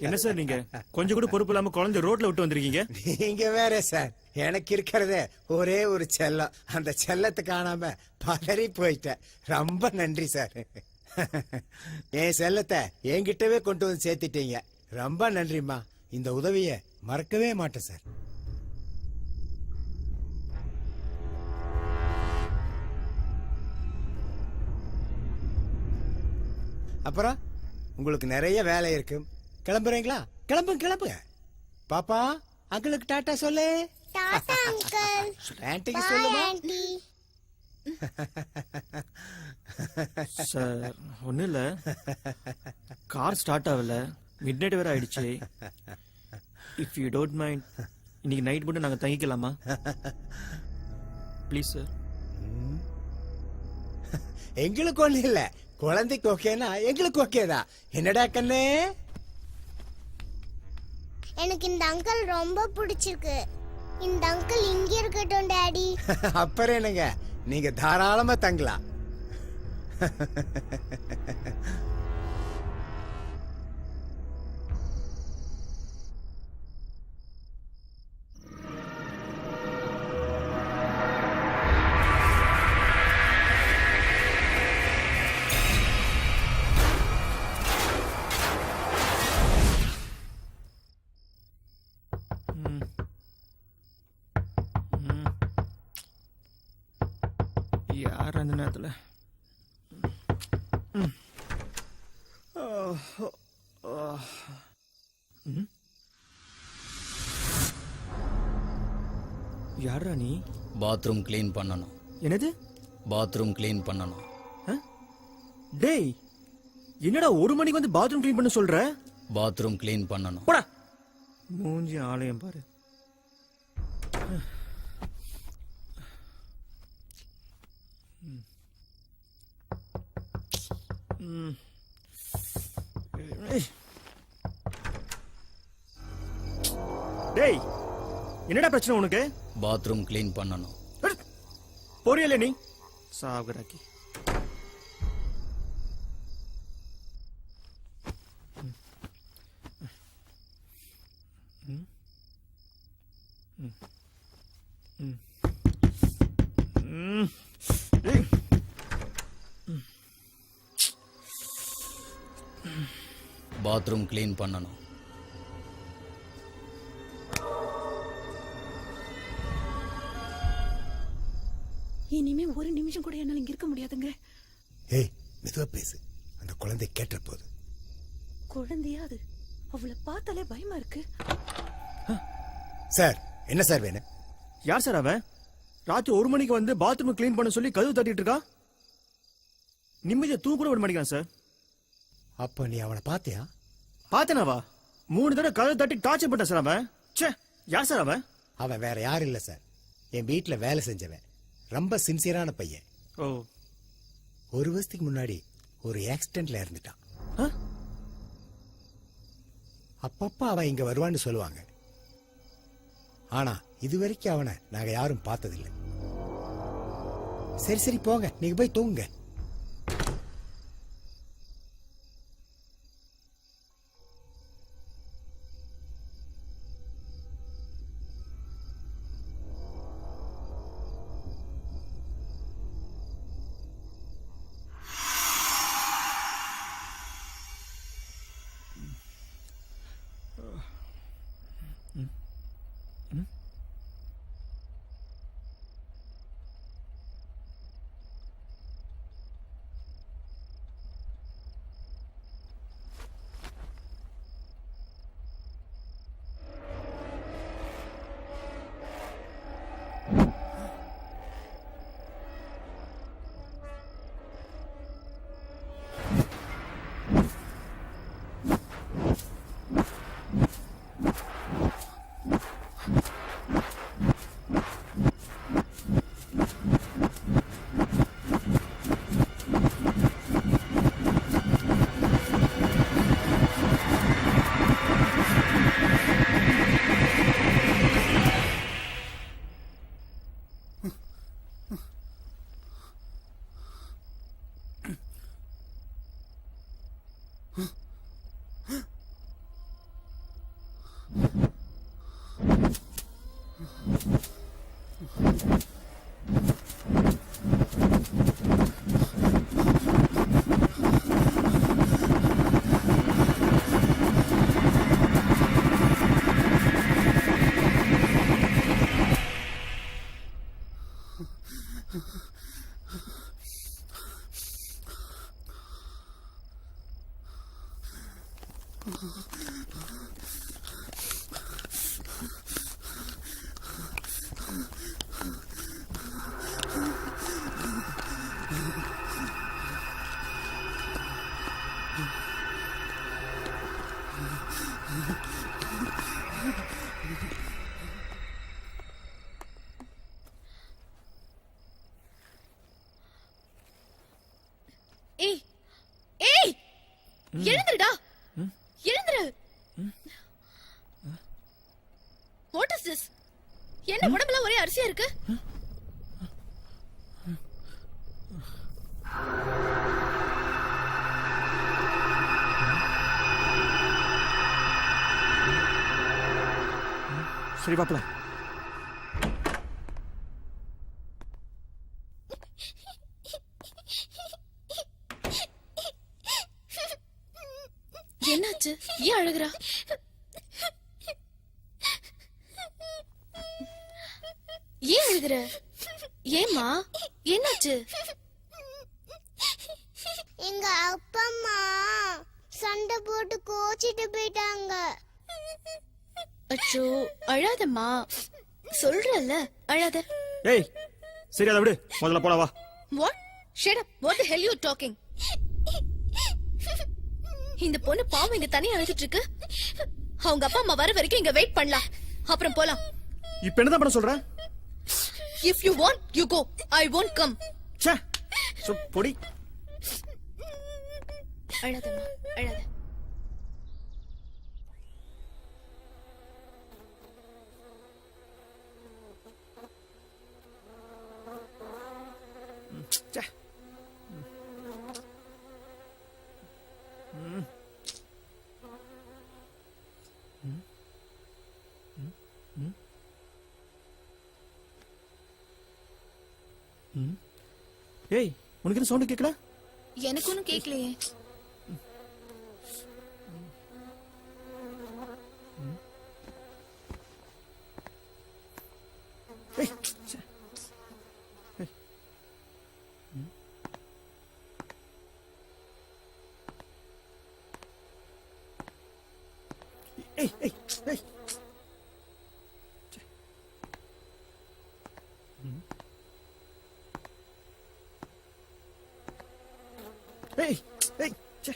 என்ன சார் நீங்க கொஞ்சம் கூட பொறுப்பு இல்லாம குழந்தை ரோட்ல விட்டு வந்திருக்கீங்க? நீங்க வேற சார், எனக்கு இருக்கிறதே ஒரே ஒரு செல்லம். அந்த செல்லத்தை காணாம பதறி போயிட்டேன். ரொம்ப நன்றி சார். என் செல்லத்தை என்கிட்டவே கொண்டு வந்து சேர்த்துட்டீங்க. ரொம்ப நன்றிம்மா. இந்த உதவிய மறக்கவே மாட்டேன் சார். அப்புறம் உங்களுக்கு நிறைய வேலை இருக்கு. கிளம்புறீங்களா? கிளம்புங்க கிளம்புங்க. பாப்பா அங்கிளுக்கு டாட்டா சொல்லு. டாடா அங்கிள் ஆன்ட்டிக்கு சொல்லுமா. ஆண்டி சார் ஒன்றும் இல்லை, கார் ஸ்டார்ட் ஆகல, மிட் நைட் வேற ஆயிடுச்சு. இஃப் யூ டோன்ட் மைண்ட் இன்னைக்கு நைட் மட்டும் நாங்கள் தங்கிக்கலாமா ப்ளீஸ் சார்? எங்களுக்கு ஒண்ணு இல்ல, குழந்தைக்கு ஓகேனா எங்களுக்கு ஓகேதான். என்னடா கண்ணு? எனக்கு இந்த அங்கிள் ரொம்ப பிடிச்சிருக்கு. இந்த அங்கிள் இங்க இருக்கட்டும் டாடி. அப்புறம் என்னங்க, நீங்க தாராளமா தங்கலாம். யார் அந்த நேரத்தில்? யாரா நீ? பாத்ரூம் க்ளீன் பண்ணணும். என்னது? பாத்ரூம் க்ளீன் பண்ணணும். டேய், என்னடா 1 மணிக்கு வந்து பாத்ரூம் க்ளீன் பண்ண சொல்ற? பாத்ரூம் க்ளீன் பண்ணணும். போடா, மூஞ்சி ஆலயம் பாரு. டேய், என்னடா பிரச்சனை உனக்கு? பாத்ரூம் க்ளீன் பண்ணணும். போறியல நீ சாகுறாக்கி. பாத்ரூம் க்ளீன் பண்ணணும். இனிமே 1 நிமிஷம் கூட என்னால இங்க இருக்க முடியாதுங்க. ஏய், மெதுவா பேசு, அந்த குழந்தை கேட்ட போது. குழந்தையா அது? அவளை பார்த்தாலே பயமா இருக்கு. சார், என்ன சார் வேணும்? யார் சார் அவன்? ராத்திரி 1 மணிக்கு வந்து பாத்ரூம் க்ளீன் பண்ண சொல்லி கதவு தட்டிட்டு இருக்கா. நிம்மதியை தூக்கூட விட மாட்டேங்கிறான் சார். அப்ப நீ அவனை பாத்தியா? பார்த்தனாவா? 3 தடவை கதவு தட்டி டார்ச்சர் பண்ண சார் அவன். ச்சே, யார் சார் அவன்? அவன் வேற யாரும் இல்ல சார், என் வீட்டுல வேலை செஞ்சவன். ரொம்ப சின்சியரான பையன். ஓ. 1 வருஷத்துக்கு முன்னாடி ஒரு ஆக்சிடென்ட்ல இறந்துட்டான். அப்பப்ப அவன் இங்க வருவான்னு சொல்லுவாங்க. ஆனா இதுவரைக்கும் அவனை நாங்க யாரும் பார்த்ததில்லை. சரி சரி போங்க, நீங்க போய் தூங்குங்க. Is this? என்ன உடம்புல ஒரே அரிசியா இருக்கு? சரி பாப்பல. என்னாச்சு? ஏன் அழுகுறா? ஏன் அழுகுற? ஏம்மா என்னாச்சு? எங்க அப்பா அம்மா சண்டை போட்டு கோச்சிட்டு போயிட்டாங்க. அச்சோ அழாதம்மா, சொல்றல்ல அழாத. ஏய் சரி அதை விடு, முதல்ல போலாம் வா. What? Shut up. What the hell you talking? இந்த பொண்ணு பாவம் இங்க தனியா அழுதுட்டு இருக்கு. அவங்க அப்பா அம்மா வர வரைக்கும் இங்க வெயிட் பண்ணலாம், அப்புறம் போலாம். இப்ப என்னதான் பண்ண சொல்ற? If you want, you go. I won't come. ச்சே பொடி. அழாதம்மா அழாத. ஏய் உனக்கு என்ன சவுண்ட் கேட்கல? எனக்கு ஒன்னும் கேட்கலையே. ஏய் ஏய் ஏய் ஏய் ஏய் ச்சே.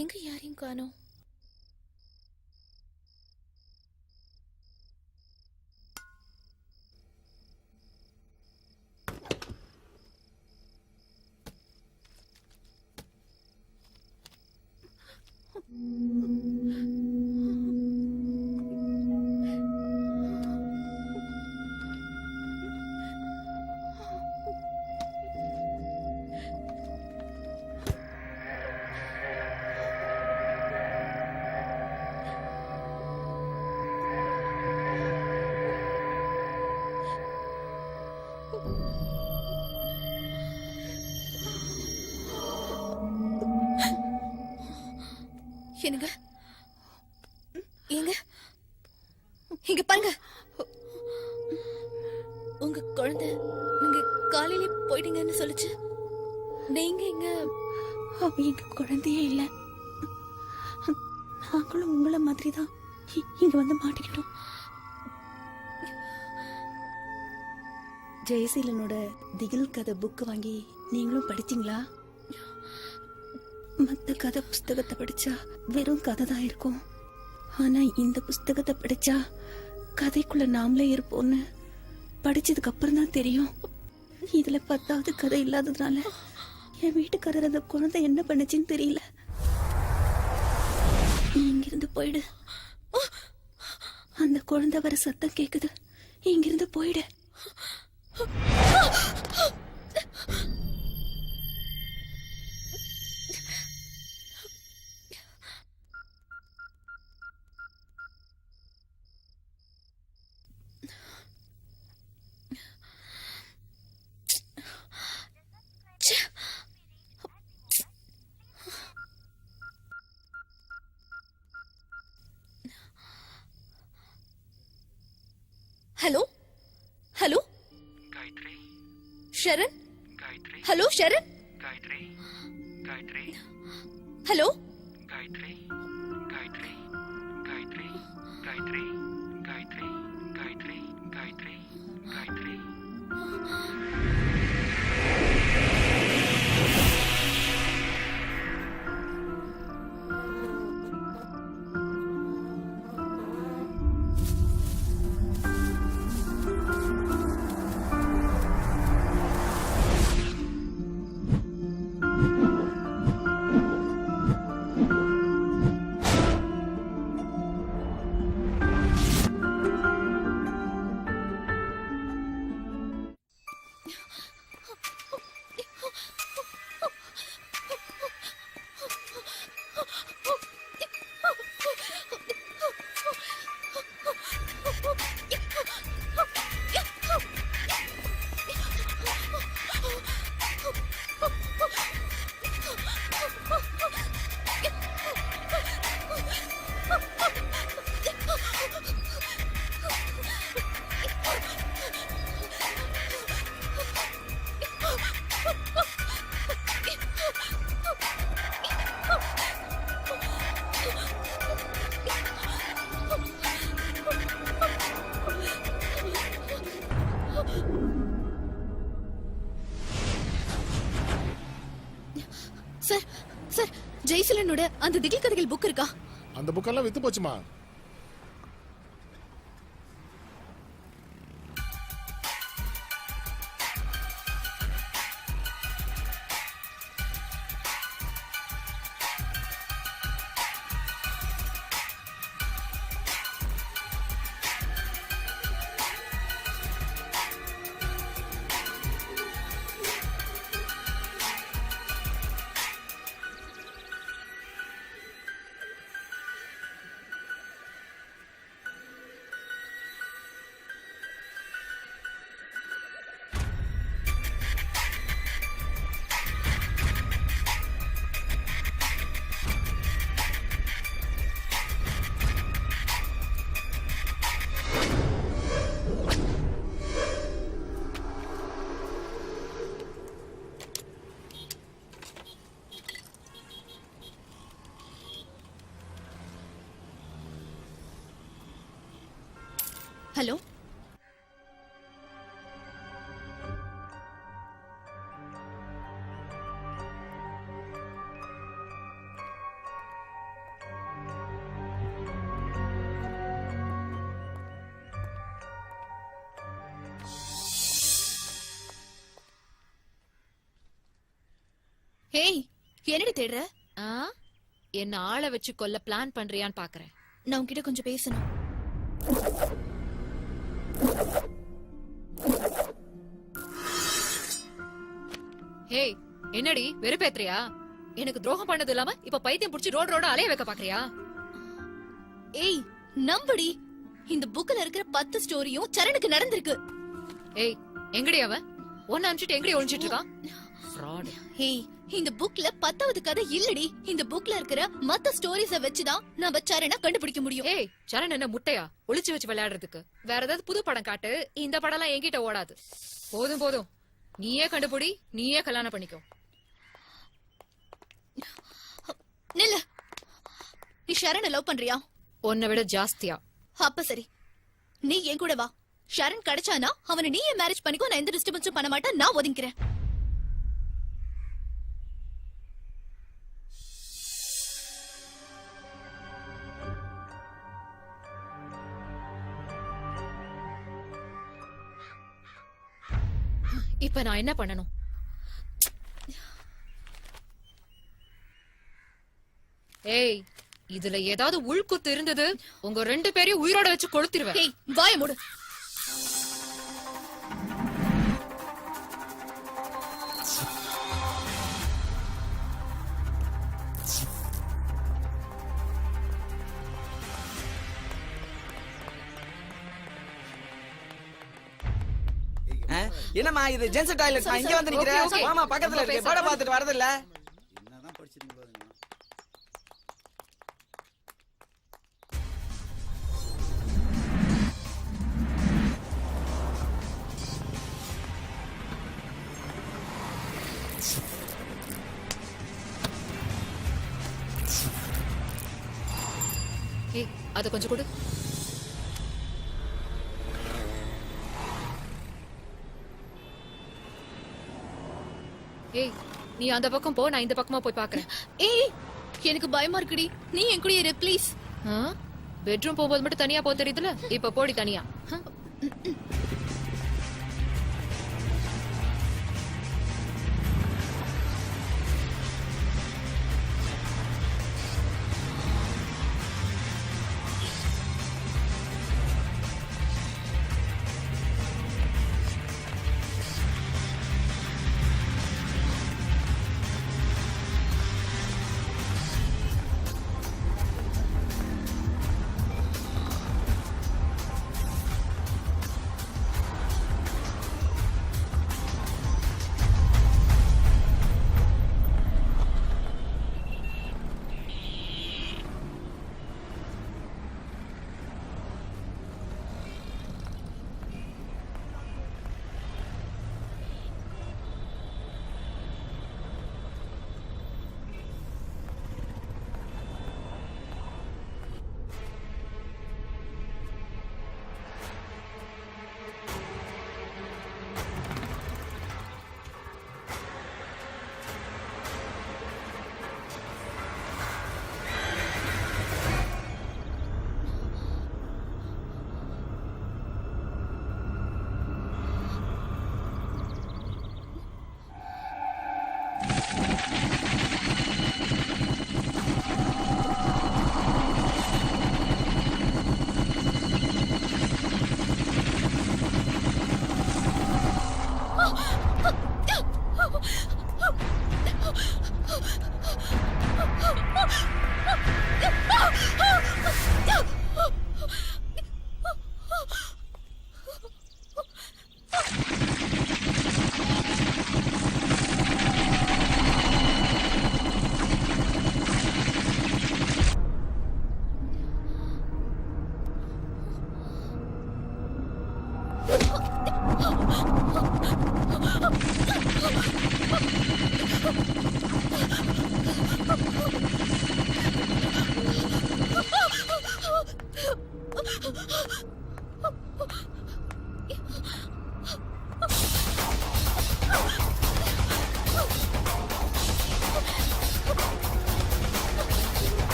எங்க யாரையும் காணோம். என்னங்க எங்க இங்க பாருங்க, உங்க குழந்தை நீங்க காலையில போயிட்டீங்கன்னு சொல்லுச்சு. நீங்க இங்க? எங்க குழந்தையே இல்ல, நாங்களும் உங்கள மாதிரி தான் இங்க வந்து மாட்டிக்கிட்டோம். ஜெயசீலனோட திகில் கதை புக் வாங்கி நீங்களும் படிச்சீங்களா? மத்த கதை புஸ்தகத்தை படிச்சா வெறும் கதை தான் இருக்கும். ஆனா இந்த புஸ்தகத்தை படிச்சா கதைக்குள்ள நாமளே இருப்போம்னு படிச்சதுக்கு அப்புறம் தான் தெரியும். இதுல 10வது கதை இல்லாததுனால என் வீட்டுக்காரர் அந்த குழந்தை என்ன பண்ணுச்சுன்னு தெரியல. நீ இங்கிருந்து போயிடு. அந்த குழந்தை வர சத்தம் கேக்குது. இங்கிருந்து போயிடு. Hello hello Gayathri Sharan. Gayathri hello Sharan. Gayathri Gayathri hello Gayathri Gayathri Gayathri Gayathri Gayathri Gayathri Gayathri Gayathri sir sir ஜெயசீலனோட அந்த திகில் கதைகள் புக் இருக்கா? அந்த புக்கெல்லாம் வித்து போச்சுமா. ஹலோ ஹேய், என்னடி தேடுற? என்ன ஆளை வச்சு கொல்ல பிளான் பண்றியான்னு பாக்குறேன். நான் உன்கிட்ட கொஞ்சம் பேசணும். ஹேய், என்னடி வெறுப்பேத்துறியா? எனக்கு துரோகம் பண்ணது இல்லாம இப்ப பைத்தியம் புடிச்சு ரோட அலைய வைக்க பாக்குறியா? ஏய் நம்படி, இந்த புக்ல இருக்கிற 10 ஸ்டோரியும் சரணுக்கு நடந்திருக்கு. ஏய், எங்கடி அவன்? ஒன்னு அனுப்பிச்சிட்டு எங்கடி ஒளிஞ்சிட்டு இருக்கான்? ஃப்ராட். ஏய், இந்த புக்ல 10வது கதை இல்லடி. இந்த புக்ல இருக்கிற மத்த ஸ்டோரிஸ வச்சுதான் நம்ம சரண கண்டுபிடிக்க முடியும். ஏய், சரண் என்ன முட்டையா ஒளிச்சு வச்சு விளையாடுறதுக்கு? வேற ஏதாவது புது படம் காட்டு. இந்த படம் எல்லாம் என்கிட்ட ஓடாது. போதும் போதும், நீயே கண்டுபிடி, நீயே கல்யாணம் பண்ணிக்கோ. நில்லு. நீ ஷரண லவ் பண்றியா? உன்னை விட ஜாஸ்தியா? அப்ப சரி, நீ என் கூட வா. ஷரண் கிடைச்சானா அவனை நீயே மேரேஜ் பண்ணிக்கோ, நான் எந்த டிஸ்டர்பன்ஸும் பண்ண மாட்டேன், நான் ஒதுங்கிறேன். இப்ப நான் என்ன பண்ணணும்? ஏய், இதுல ஏதாவது உள்குத்து இருந்தது உங்க 2 பேரையும் உயிரோட வச்சு கொளுத்திருவேன். ஏய், வாய மூடு. என்னம்மா இது ஜென்ஸ் டாய்லெட், இங்க வந்து நிக்கிறேன். மாமா பக்கத்துல இருக்கு, படம் பார்த்துட்டு வரது இல்ல. என்னதான் படிச்சிருக்கீங்க பாருங்க. ஏய், அத கொஞ்சம் கொடு. ஏய், நீ அந்த பக்கம் போ, நான் இந்த பக்கமா போய் பாக்குறேன். ஏய், எனக்கு பயமா இருக்குடி, நீ என் கூட இரு ப்ளீஸ். பெட்ரூம் போகும்போது மட்டும் தனியா போ தெரியுதுல, இப்ப போடி தனியா.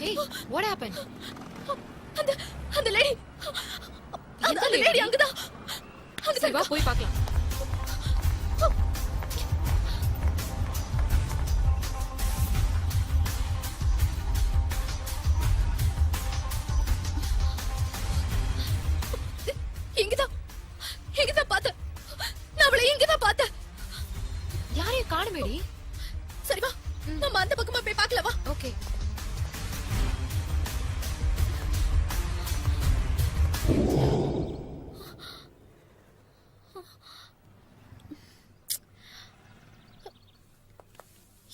Hey, what happened? அந்த லேடி அங்கதான் வா போய் பார்க்கலாம். இங்கதான் பார்த்தேன். நான் அவளை இங்கதான் பார்த்தேன். யாரையும் காணுமேடி. சரி வா, நம்ம அந்த பக்கமா போய் பார்க்கலாம் வா. ஓகே.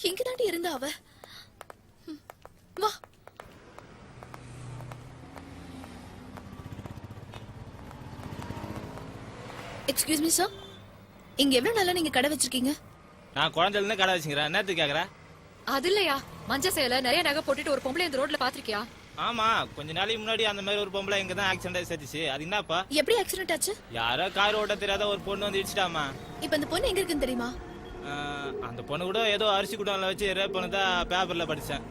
இங்கதாண்டி இருந்தா அவ. வா. எக்ஸ்கியூஸ் மீ சார், இங்க எவ்வளவு நாளா நீங்க கடை வச்சிருக்கீங்க? நான் குழந்தைல இருந்து கடை வச்சுக்கிறேன். என்னத்துக்கு கேக்குற? அது இல்லையா, மஞ்ச சேலை நிறைய நகை போட்டுட்டு ஒரு பொம்பளை இந்த ரோட்ல பாத்திருக்கியா? ஆமா, கொஞ்ச நாளைக்கு முன்னாடி அந்த மாதிரி ஒரு பொம்பளை இங்க தான் ஆக்சிடென்ட் ஆகி செத்துச்சு. அது என்னப்பா? எப்படி ஆக்சிடென்ட் ஆச்சு? யாரோ கார் ஓட்ட தெரியாத ஒரு பொண்ணு வந்து இடிச்சிட்டாமா. இப்ப அந்த பொண்ணு எங்க இருக்குன்னு தெரியுமா? அந்த பொண்ணு கூட ஏதோ அரிசி குடோன்ல வச்சு ரேப் பண்ணதா பேப்பர்ல படிச்சேன்.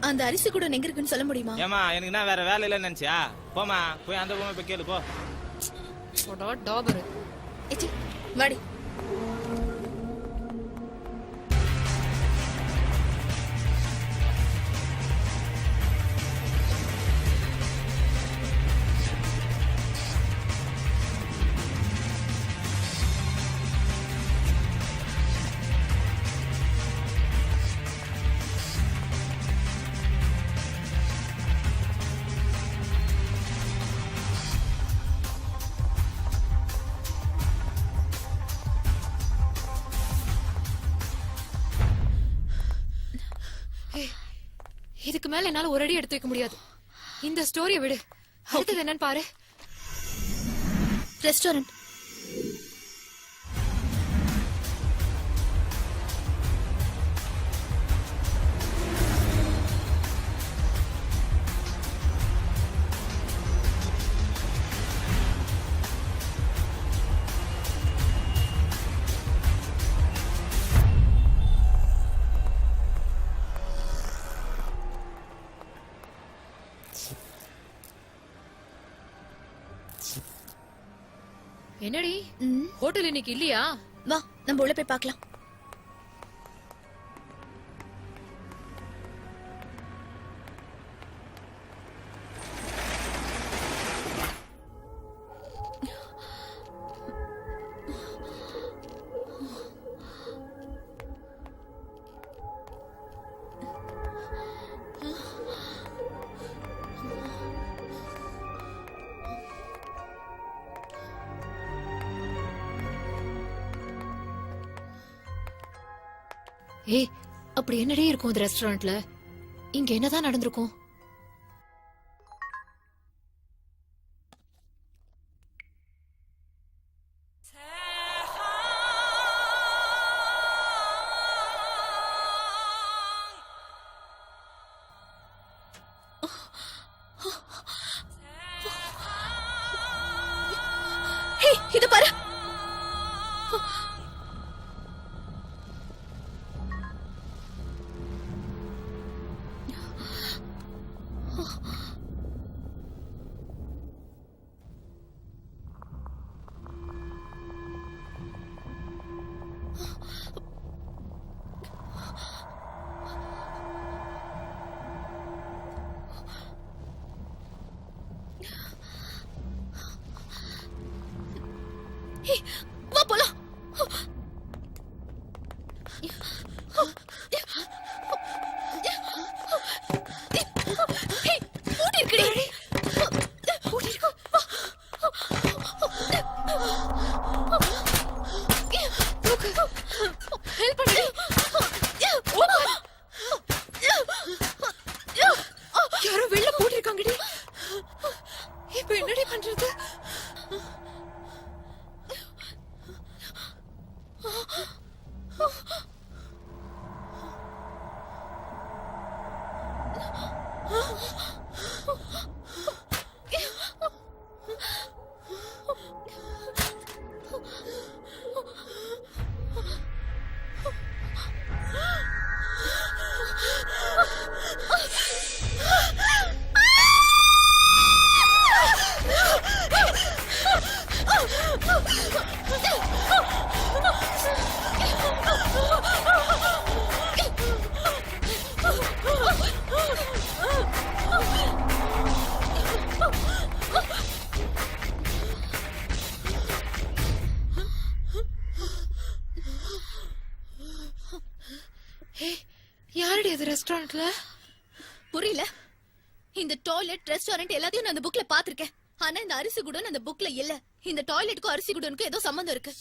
அந்த அரிசி கூட எங்க இருக்குன்னு சொல்ல முடியுமா? ஏமா, எனக்கு என்ன வேற வேலை இல்லைன்னு நினைச்சியா? போமா, போய் அந்த பொண்ணை போய் கேளு போ. டாபர். ஏச்சி வாடி. இதுக்கு மேல என்னால ஒரு அடி எடுத்து வைக்க முடியாது. இந்த ஸ்டோரியை விடு. அடுத்தது என்னன்னு பாரு. ரெஸ்டாரண்ட். என்னடி ஹோட்டல் இன்னைக்கு இல்லையா? வா நம்ம உள்ள போய் பார்க்கலாம். ஏய், அப்படி என்னடி இருக்கும் இந்த ரெஸ்டாரண்ட்ல? இங்க என்னதான் நடந்திருக்கும்? இத பாரு. வா போலாம். பூட்டி இருக்குடி. பூட்டி இருக்கு. ஹெல்ப் பண்ணு. யாரோ வெளில போட்டிருக்காங்கடி. இப்ப என்னடி பண்றது? என்னது ரெஸ்டாரண்ட்ல? புரியல. இந்த டாய்லெட் ரெஸ்டாரண்ட் எல்லாத்தையும் நான் அந்த புக்ல பாத்திருக்கேன். ஆனா இந்த அரிசி குடோன் அந்த புக்ல இல்ல. இந்த டாய்லெட்டுக்கும் அரிசி குடோனுக்கும் ஏதோ சம்பந்தம் இருக்கு.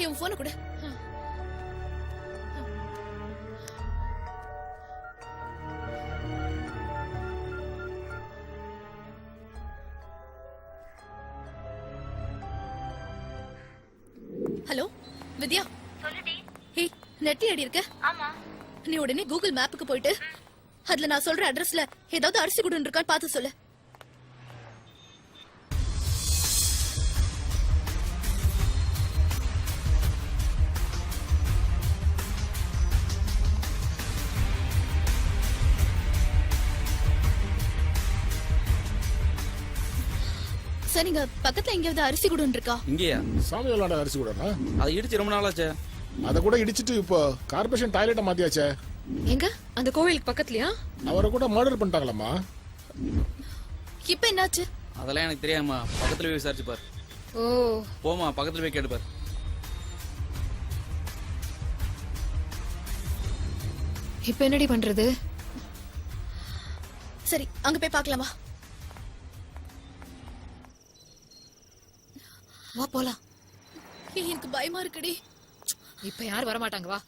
உன் போன கூட. ஹலோ வித்யா. சொல்லுடி. ஹே, நெட்ல அடி இருக்க? ஆமா. நீ உடனே கூகுள் மேப்புக்கு போயிட்டு அதுல நான் சொல்ற அட்ரஸ்ல ஏதாவது அரிசி குடோன் இருக்கான்னு பார்த்து சொல்லு. சரிங்க, பக்கத்துல எங்கேயாவது அரிசி குடோன் இருக்கா? இங்கேயா? சாமி விளையாட அரிசி கூடனா? அதை இடிச்சு ரொம்ப நாளாச்சே. அதை கூட இடிச்சிட்டு இப்போ கார்பரேஷன் டாய்லெட்டை மாத்தியாச்சே. எங்க? அந்த கோவிலுக்கு பக்கத்துலயா? அவரை கூட மர்டர் பண்ணிட்டாங்களாமா. இப்ப என்னாச்சு? அதெல்லாம் எனக்கு தெரியாமா. பக்கத்துல போய் விசாரிச்சு பாரு. ஓ, போமா, பக்கத்துல போய் கேட்டு பாரு. இப்ப என்னடி பண்றது? சரி, அங்க போய் பார்க்கலாமா? வா போலாம். எனக்கு பயமா இருக்குடி. இப்ப யாரும் வரமாட்டாங்க, வா.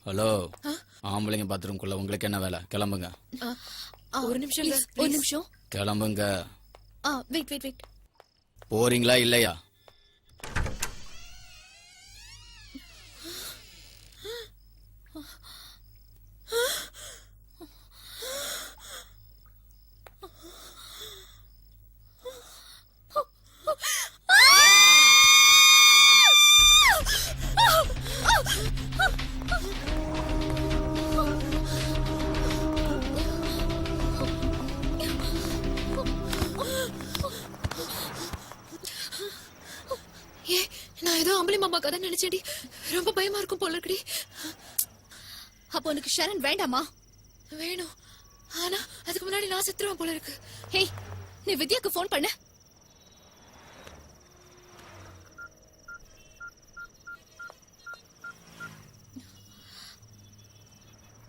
ஹலோ, ஆம்பளைங்க பாத்ரூம்குள்ள உங்களுக்கு என்ன வேலை? கிளம்புங்க. ஒரு நிமிஷம், ஒரு நிமிஷம். கிளம்புங்க. Wait wait wait. போறீங்களா இல்லையா? நான் ஏதோ அம்பளி மாமா கதை நினைச்சேடி. ரொம்ப பயமா இருக்கும் போல இருக்குடி. அப்போ உனக்கு ஷரண் வேண்டாமா? வேணும், ஆனா அதுக்கு முன்னாடி நான் செத்துருவேன் போல இருக்கு. ஹே, நீ வித்யாக்கு ஃபோன் பண்ண.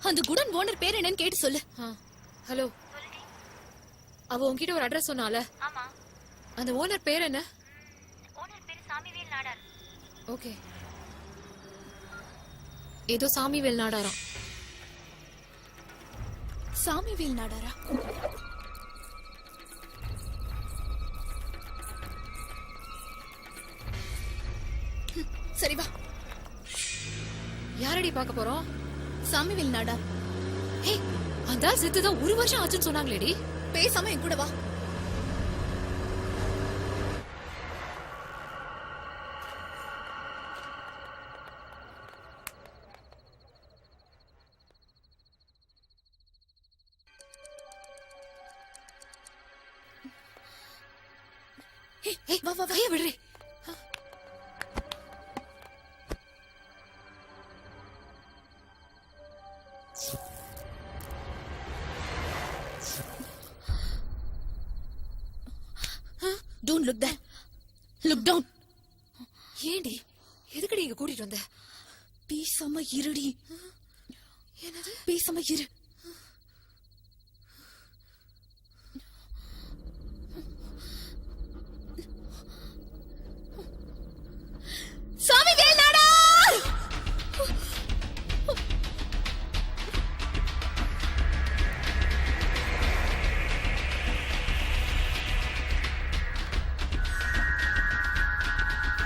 அந்த குடன் ஓனர் பேர் என்னன்னு கேட்டு சொல்லு. ஹலோ, அவ உன்கிட்ட ஒரு அட்ரஸ் சொன்னால? ஆமா. அந்த ஓனர் பேர் என்ன? ஓனர் பேரு சாமிவேல் நாடார். ஓகே, ஏதோ சாமிவேல் நாடாராம். சாமிவேல் நாடாரா? சரி வா. யாரடி பார்க்க போறோம்? சாமிவேல் நாடார். ஹே, அந்த செத்துதான் 1 வருஷம் ஆச்சுன்னு சொன்னாங்களேடி. பேசாம என் கூட வா. வா வா, கைய விடுறே. Don't look there. Look down. ஏண்டி, எதுக்கடி இங்க கூட்டிட்டு வந்த? பேசாம இருடி. என்னது? பேசாம இரு. சாமிவேல் நாடார்!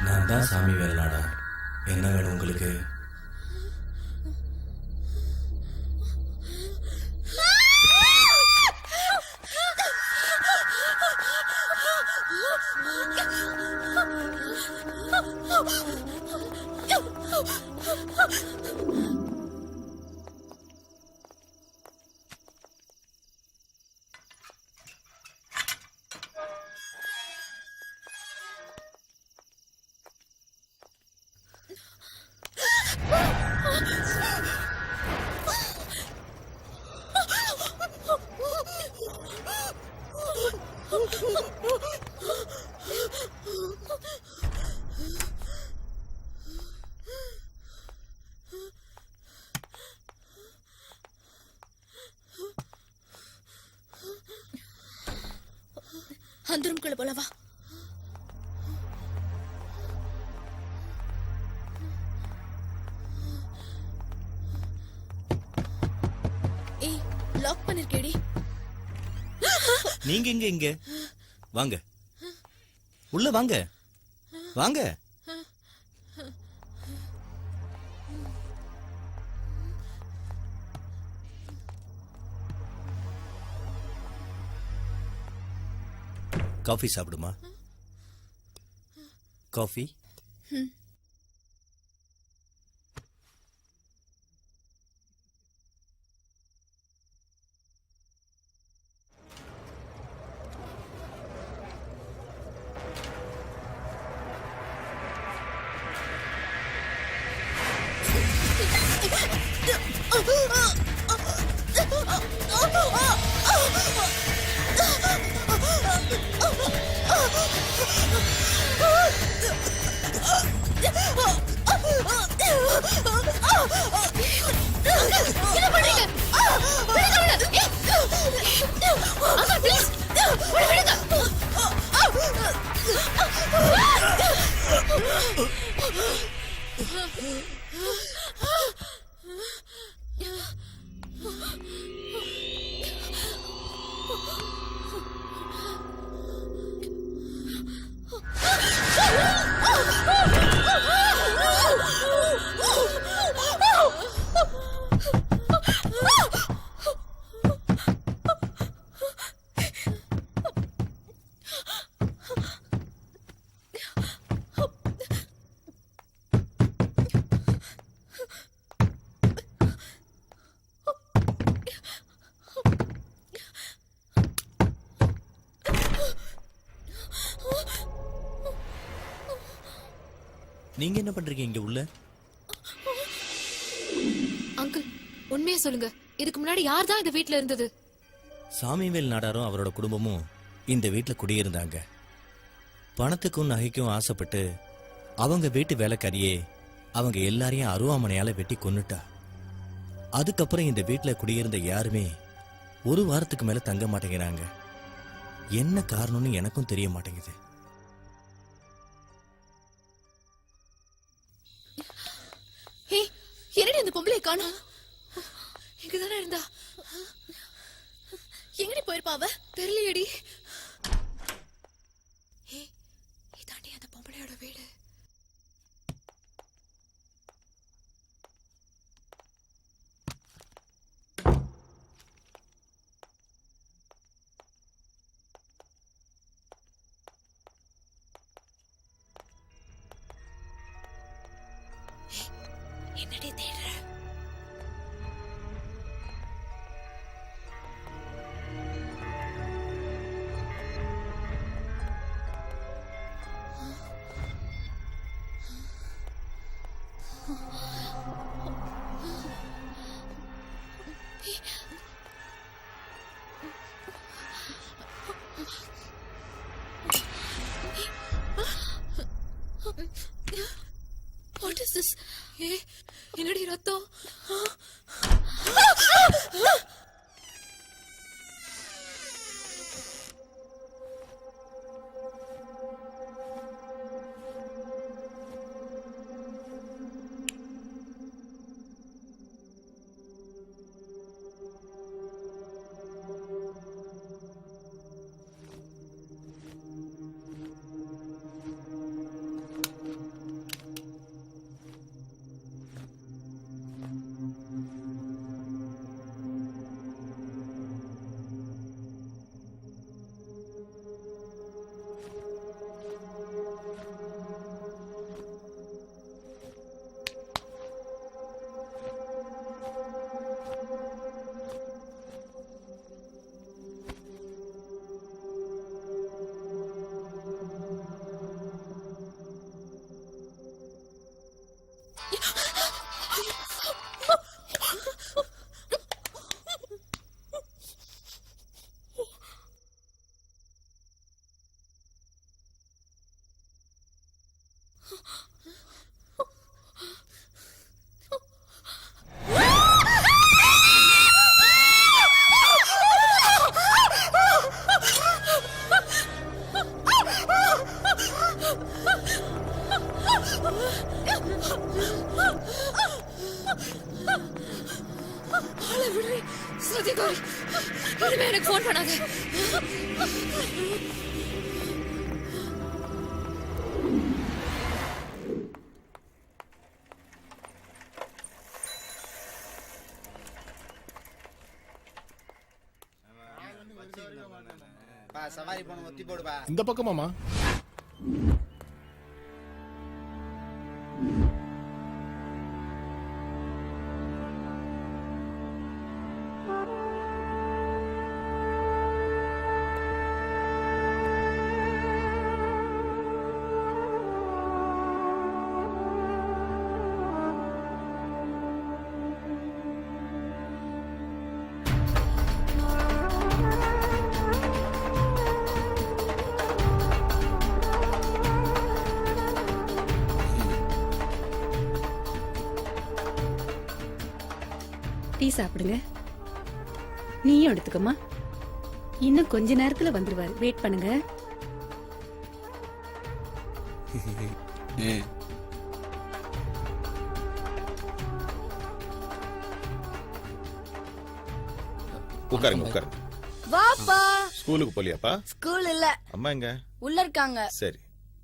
நான் தான் சாமிவேல் நாடார். என்ன வேணும் உங்களுக்கு? அந்த ரூம்குள்ள போல வா. ஏய், லாக் பண்ணிருக்கேடி. நீங்க இங்க வாங்க, உள்ள வாங்க, வாங்க. காஃபி சாப்பிடுமா? காஃபி. என்ன பண்றீங்க? விடுங்க அவளை. அம்மா ப்ளீஸ் விடுங்க. நீங்க என்ன பண்றீங்க இங்க உள்ள? அங்கிள், உண்மையா சொல்லுங்க, இதுக்கு முன்னாடி யார் தான் இந்த வீட்ல இருந்தது? சாமிவேல் நாடாரும் அவரோட குடும்பமும் இந்த வீட்டுல குடியிருந்தாங்க. பணத்துக்கும் நகைக்கும் ஆசைப்பட்டு அவங்க வீட்டு வேலைக்காரியே அவங்க எல்லாரையும் அருவாமனையால வெட்டி கொன்னுட்டா. அதுக்கப்புறம் இந்த வீட்டுல குடியிருந்த யாருமே ஒரு வாரத்துக்கு மேல தங்க மாட்டேங்கிறாங்க. என்ன காரணம்னு எனக்கும் தெரிய மாட்டேங்குது. என்னடி அந்த பொம்பளை காணோம்? இங்கதானே இருந்தா. எங்கடி போயிருப்பா அவ? தெரியலையடி. இதாண்டி அந்த பொம்பளையோட வீடு. என்னடி தேடுற? What is this? என்னடி ரத்தம்? எனக்கு ஃபோன் பண்ணாத. சவாரி போன ஒத்தி போடுவா. இந்த பக்கமாமா? டீ சாப்பிடுங்க. நீயும் எடுத்துக்கமா. இன்னும் கொஞ்ச நேரத்துல வந்துருவாரு. வெயிட் பண்ணுங்க. உட்காருங்க உட்காருங்க. வாப்பா. ஸ்கூலுக்கு போலியாப்பா? ஸ்கூல் இல்ல. அம்மா எங்க? உள்ள இருக்காங்க. சரி,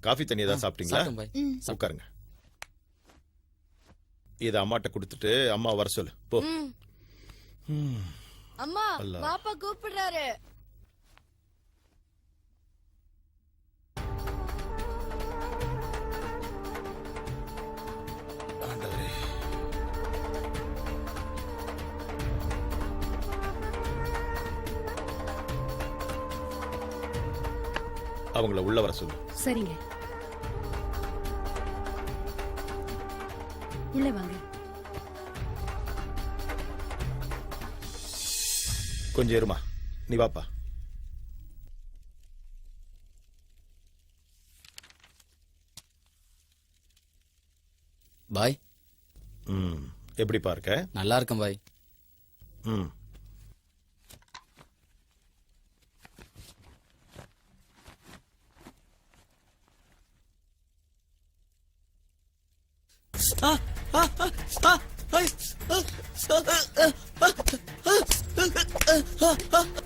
காஃபி தண்ணி ஏதாவது சாப்பிட்டீங்களா? உட்காருங்க. இத அம்மாட்ட கொடுத்துட்டு அம்மா வர சொல்லு போ. அம்மா பாப்பா கூப்பிடுறாரு. அவங்கள உள்ள வர சொல்லு. சரிங்க. உள்ள வாங்க. கொஞ்சம் இருமா, நீ வாப்பா. பாய். எப்படி பார்க்க? நல்லா இருக்கேன் பாய்.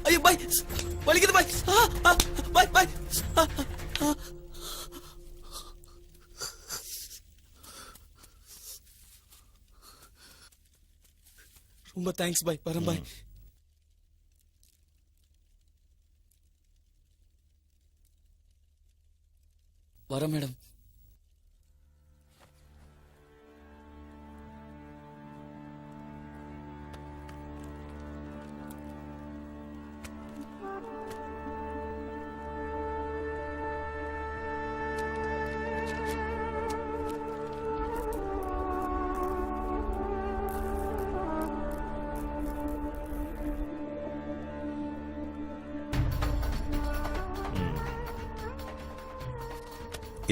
ஐயோ பாய், வலிக்குது பாய். பாய் பாய். ரொம்ப தேங்க்ஸ் பாய். வரேன் பாய். வரேன் மேடம்.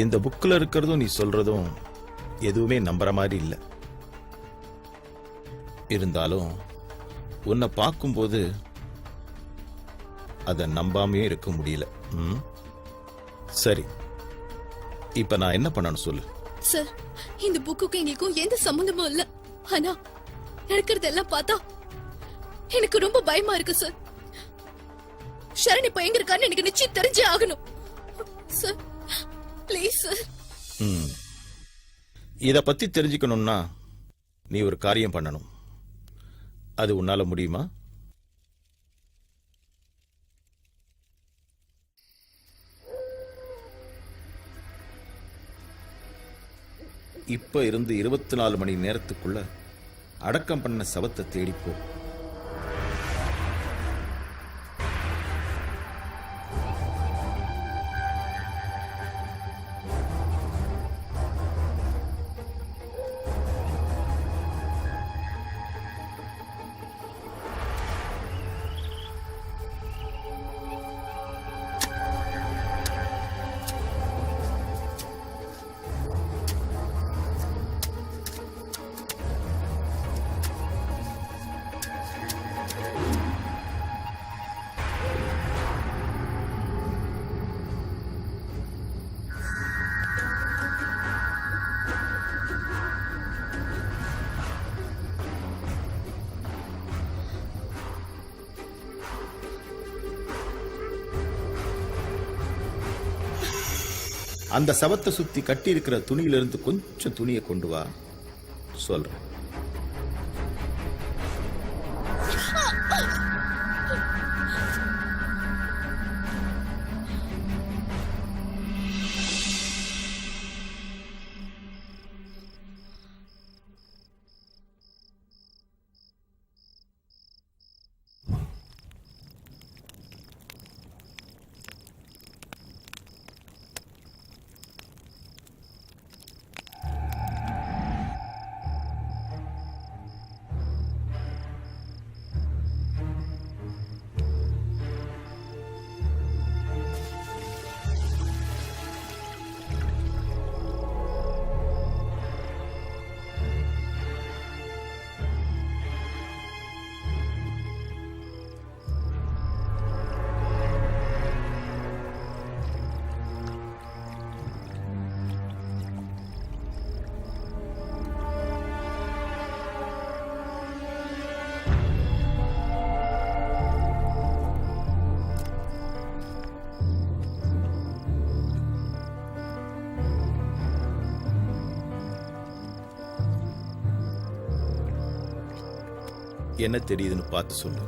இந்த புக்ல இருக்கிறதும் நீ சொல்றதும் எதுவுமே நம்புற மாதிரி இல்ல. இருந்தாலும் உன்னை பார்க்கும்போது அத நம்பாமையே இருக்க முடியல. சரி, இப்ப நான் என்ன பண்ணணும் சொல்லு. சார், இந்த புக்குக்கும் எங்களுக்கும் எந்த சம்பந்தமும் இல்ல. ஆனா நடக்கிறதெல்லாம் பார்த்தா எனக்கு ரொம்ப பயமா இருக்கு சார். ஷரண் இப்ப எங்க இருக்கான்னு எனக்கு நிச்சயம் தெரிஞ்சே ஆகணும் சார். Please sir. இத பத்தி தெரிஞ்சுக்கணும்னா நீ ஒரு காரியம் பண்ணணும். அது உன்னால முடியுமா? இப்ப இருந்து 24 மணி நேரத்துக்குள்ள அடக்கம் பண்ண சவத்தை தேடிப்போ. அந்த சவத்தை சுத்தி கட்டி இருக்கிற துணியிலிருந்து கொஞ்சம் துணியை கொண்டு வா, சொல்றேன். என்ன தெரியுதுன்னு பார்த்து சொல்லு.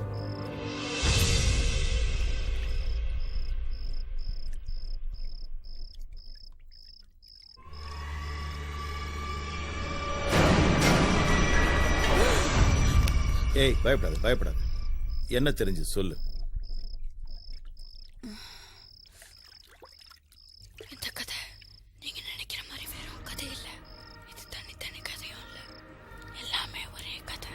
ஏய், பயப்படாத பயப்படாத. என்ன தெரிஞ்சு சொல்லு. இந்த கதை நீங்க நினைக்கிற மாதிரி வெறும் கதை இல்ல. இது தனித்தனி கதையும் இல்ல, எல்லாமே ஒரே கதை.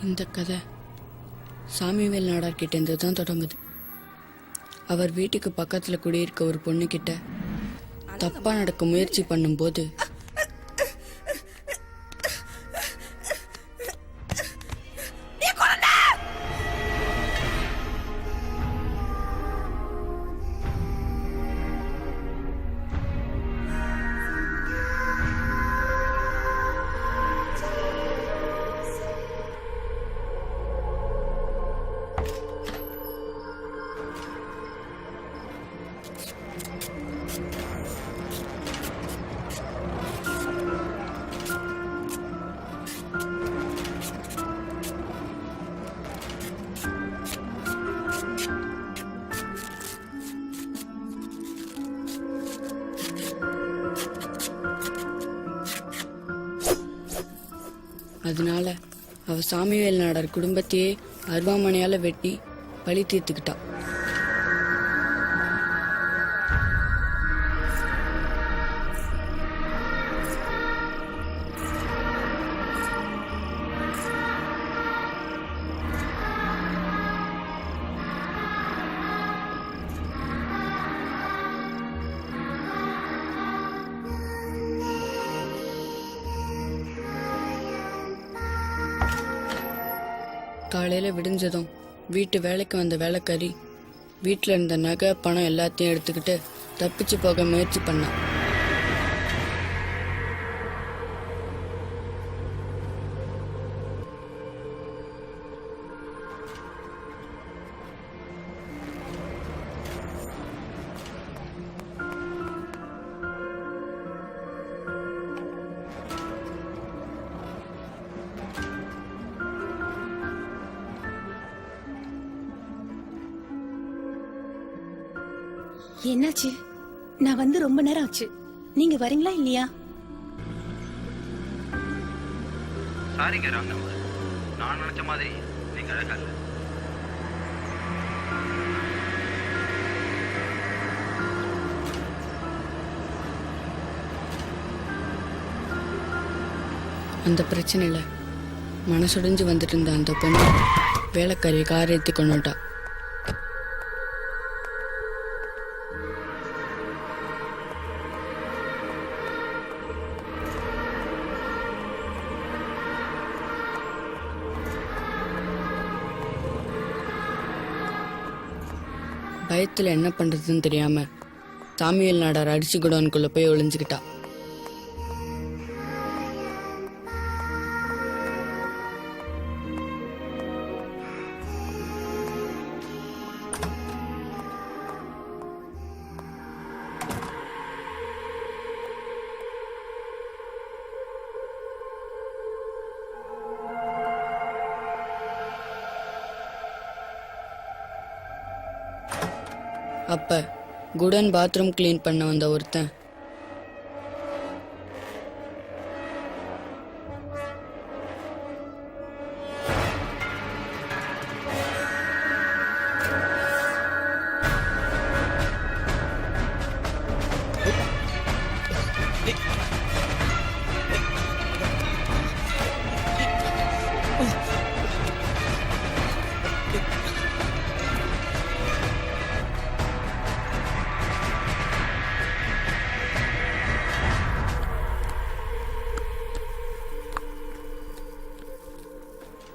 இந்த கதை சாமிவேல் நாடார் கிட்ட இருந்து தான் தொடங்குது. அவர் வீட்டுக்கு பக்கத்துல குடியிருக்க ஒரு பொண்ணு கிட்ட தப்பா நடக்க முயற்சி பண்ணும்போது அதனால அவ சாமிவேல் நாடார் குடும்பத்தையே அருவாமனையால வெட்டி பழி தீர்த்துக்கிட்டா. காலையில விடிஞ்சதும் வீட்டு வேலைக்கு வந்த வேலைக்காரி வீட்டுல இருந்த நகை பணம் எல்லாத்தையும் எடுத்துக்கிட்டு தப்பிச்சு போக முயற்சி பண்ணா. என்னாச்சு? நான் வந்து ரொம்ப நேரம் ஆச்சு. நீங்க வரீங்களா இல்லையா? சாரிங்க ராம், நான் நினைச்ச மாதிரி நீங்க அழகா இல்ல. அந்த பிரச்சனையில மனசுடைஞ்சு வந்துட்டு இருந்த அந்த பொண்ணு வேலைக்காரியை காரை ஏற்றி கொண்டுட்டா. பயத்துல என்ன பண்றதுன்னு தெரியாம சாமிவேல் நாடார் அடிச்சு குடோனுக்குள்ள போய் ஒளிஞ்சுக்கிட்டா. அப்ப குடன் பாத்ரூம் க்ளீன் பண்ண வந்த ஒருத்தன்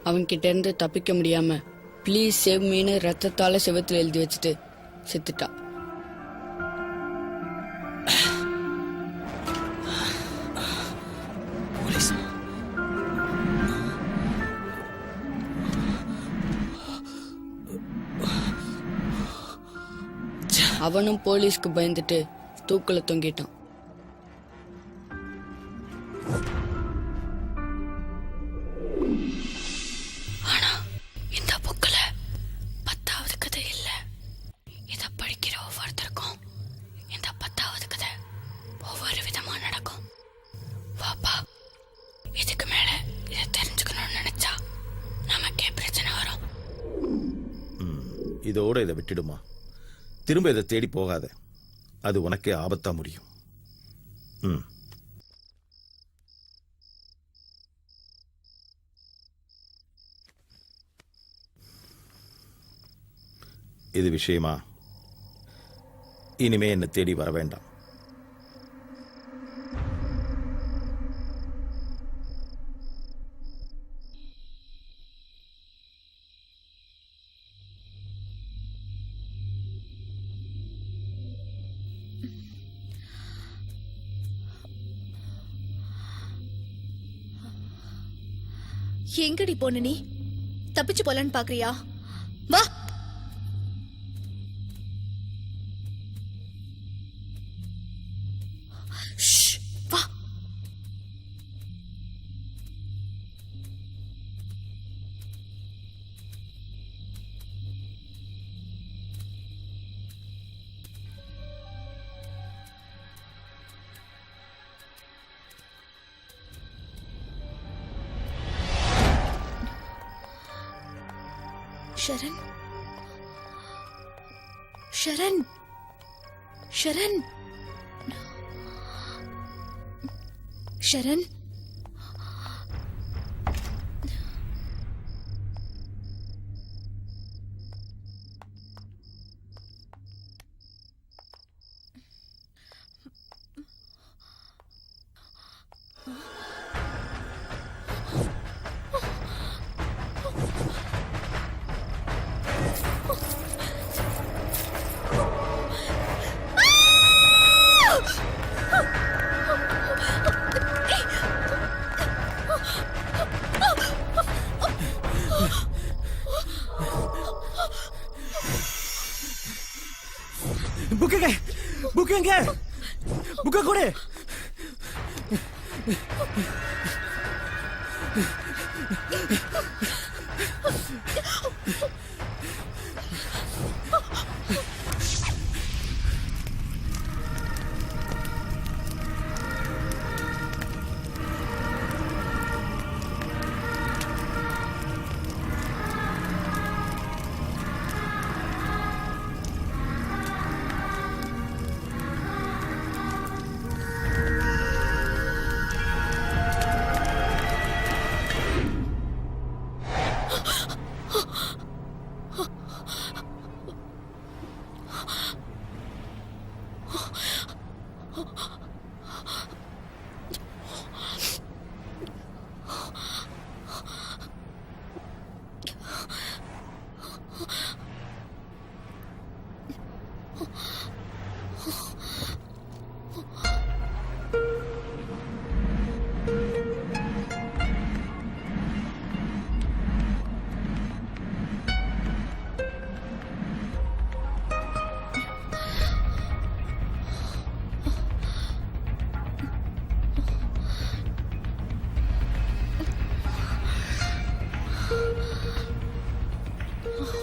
அவன்கிட்ட இருந்து தப்பிக்க முடியாம ப்ளீஸ் சேவ் மீன்னு ரத்தத்தால செவத்துல எழுதி வச்சுட்டு செத்துட்டா. அவனும் போலீஸ்க்கு பயந்துட்டு தூக்குல தொங்கிட்டான். ஆனா இந்த புக்ல 10வது கதை இல்ல. இத படிக்கிற ஒவ்வொருத்தருக்கும் இந்த 10வது கதை ஒவ்வொரு விதமா நடக்கும். வாப்பா, இதுக்கு மேல இத தெரிஞ்சுக்கணும்னு நினைச்சா நமக்கே பிரச்சனை வரும். இதோட இதை விட்டுடுமா. திரும்ப இதை தேடி போகாத. அது உனக்கே ஆபத்தா முடியும். இது விஷயமா இனிமே என்னை தேடி வர வேண்டாம். எங்கடி போன நீ? தப்பிச்சு போலான்னு பாக்குறியா? வா. வா. ஷரண், ஷரண், ஷரண், ஷரண். புக்குங்க, புக்குங்க, புக்க கூட.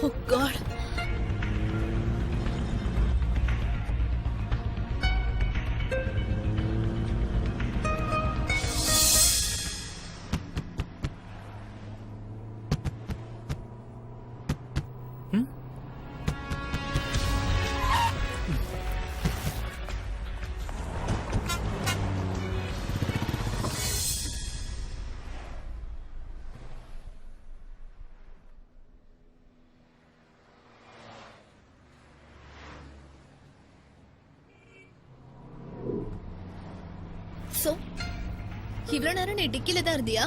Oh God. இவ்வளவு நேரம் நீ டிக்கில தான் இருந்தியா?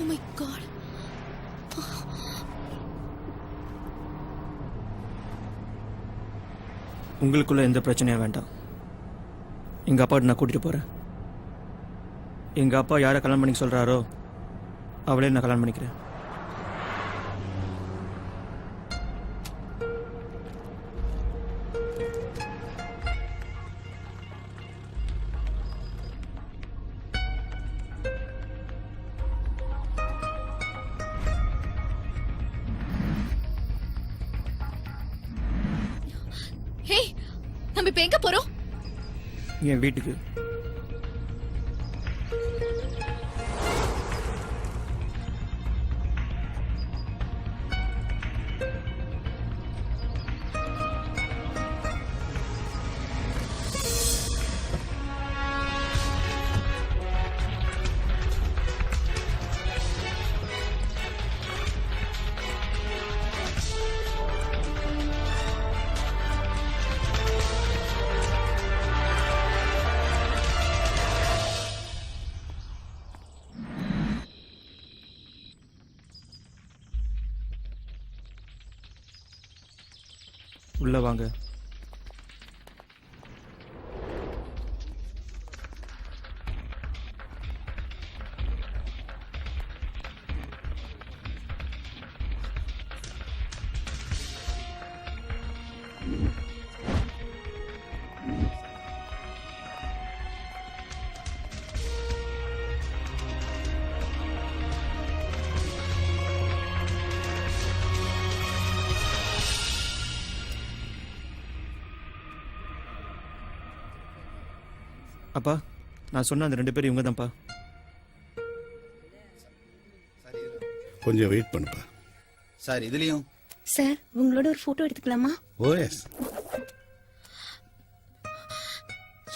Oh my God. உங்களுக்குள்ள எந்த பிரச்சனையும் வேண்டாம். எங்க அப்பா நான் கூட்டிட்டு போறேன். எங்க அப்பா யாரை கல்யாணம் பண்ணிக்க சொல்றாரோ அவளே நான் கல்யாணம் பண்ணிக்கிறேன். ஹே, நம்ம இப்ப எங்க போறோம்? என் வீட்டுக்கு. உள்ள வாங்க. அப்பா, நான் சொன்ன அந்த 2 பேர் இவங்க தான்ப்பா. கொஞ்சம் வெயிட் பண்ணுப்பா. சார் இதுலயும் சார் உங்களோட ஒரு போட்டோ எடுத்துக்கலாமா? ஓஎஸ்.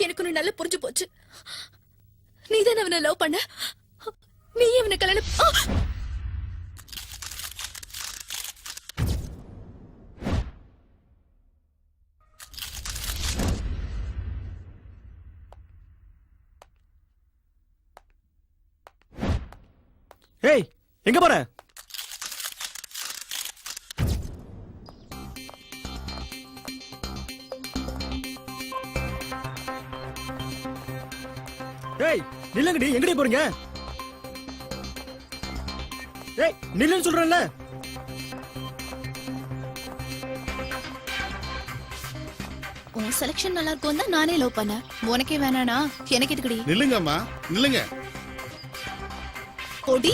எனக்கு ஒண்ணு நல்லா புரிஞ்சு போச்சு. நீதான் அவனை லவ் பண்ண. நீ அவனை கல்யாணம் ஏய், எங்க போற? ஏய், நில்லுங்கடி, எங்கடி போறீங்க? ஏய், நில்லுன்னு சொல்றேன்ல. உன் செலக்ஷன் நல்லா இருக்கும் தான் நானே லவ் பண்ணேன். உனக்கே வேணானா எனக்கு எதுக்குடி? நில்லுங்கம்மா, நில்லுங்க. ஓடி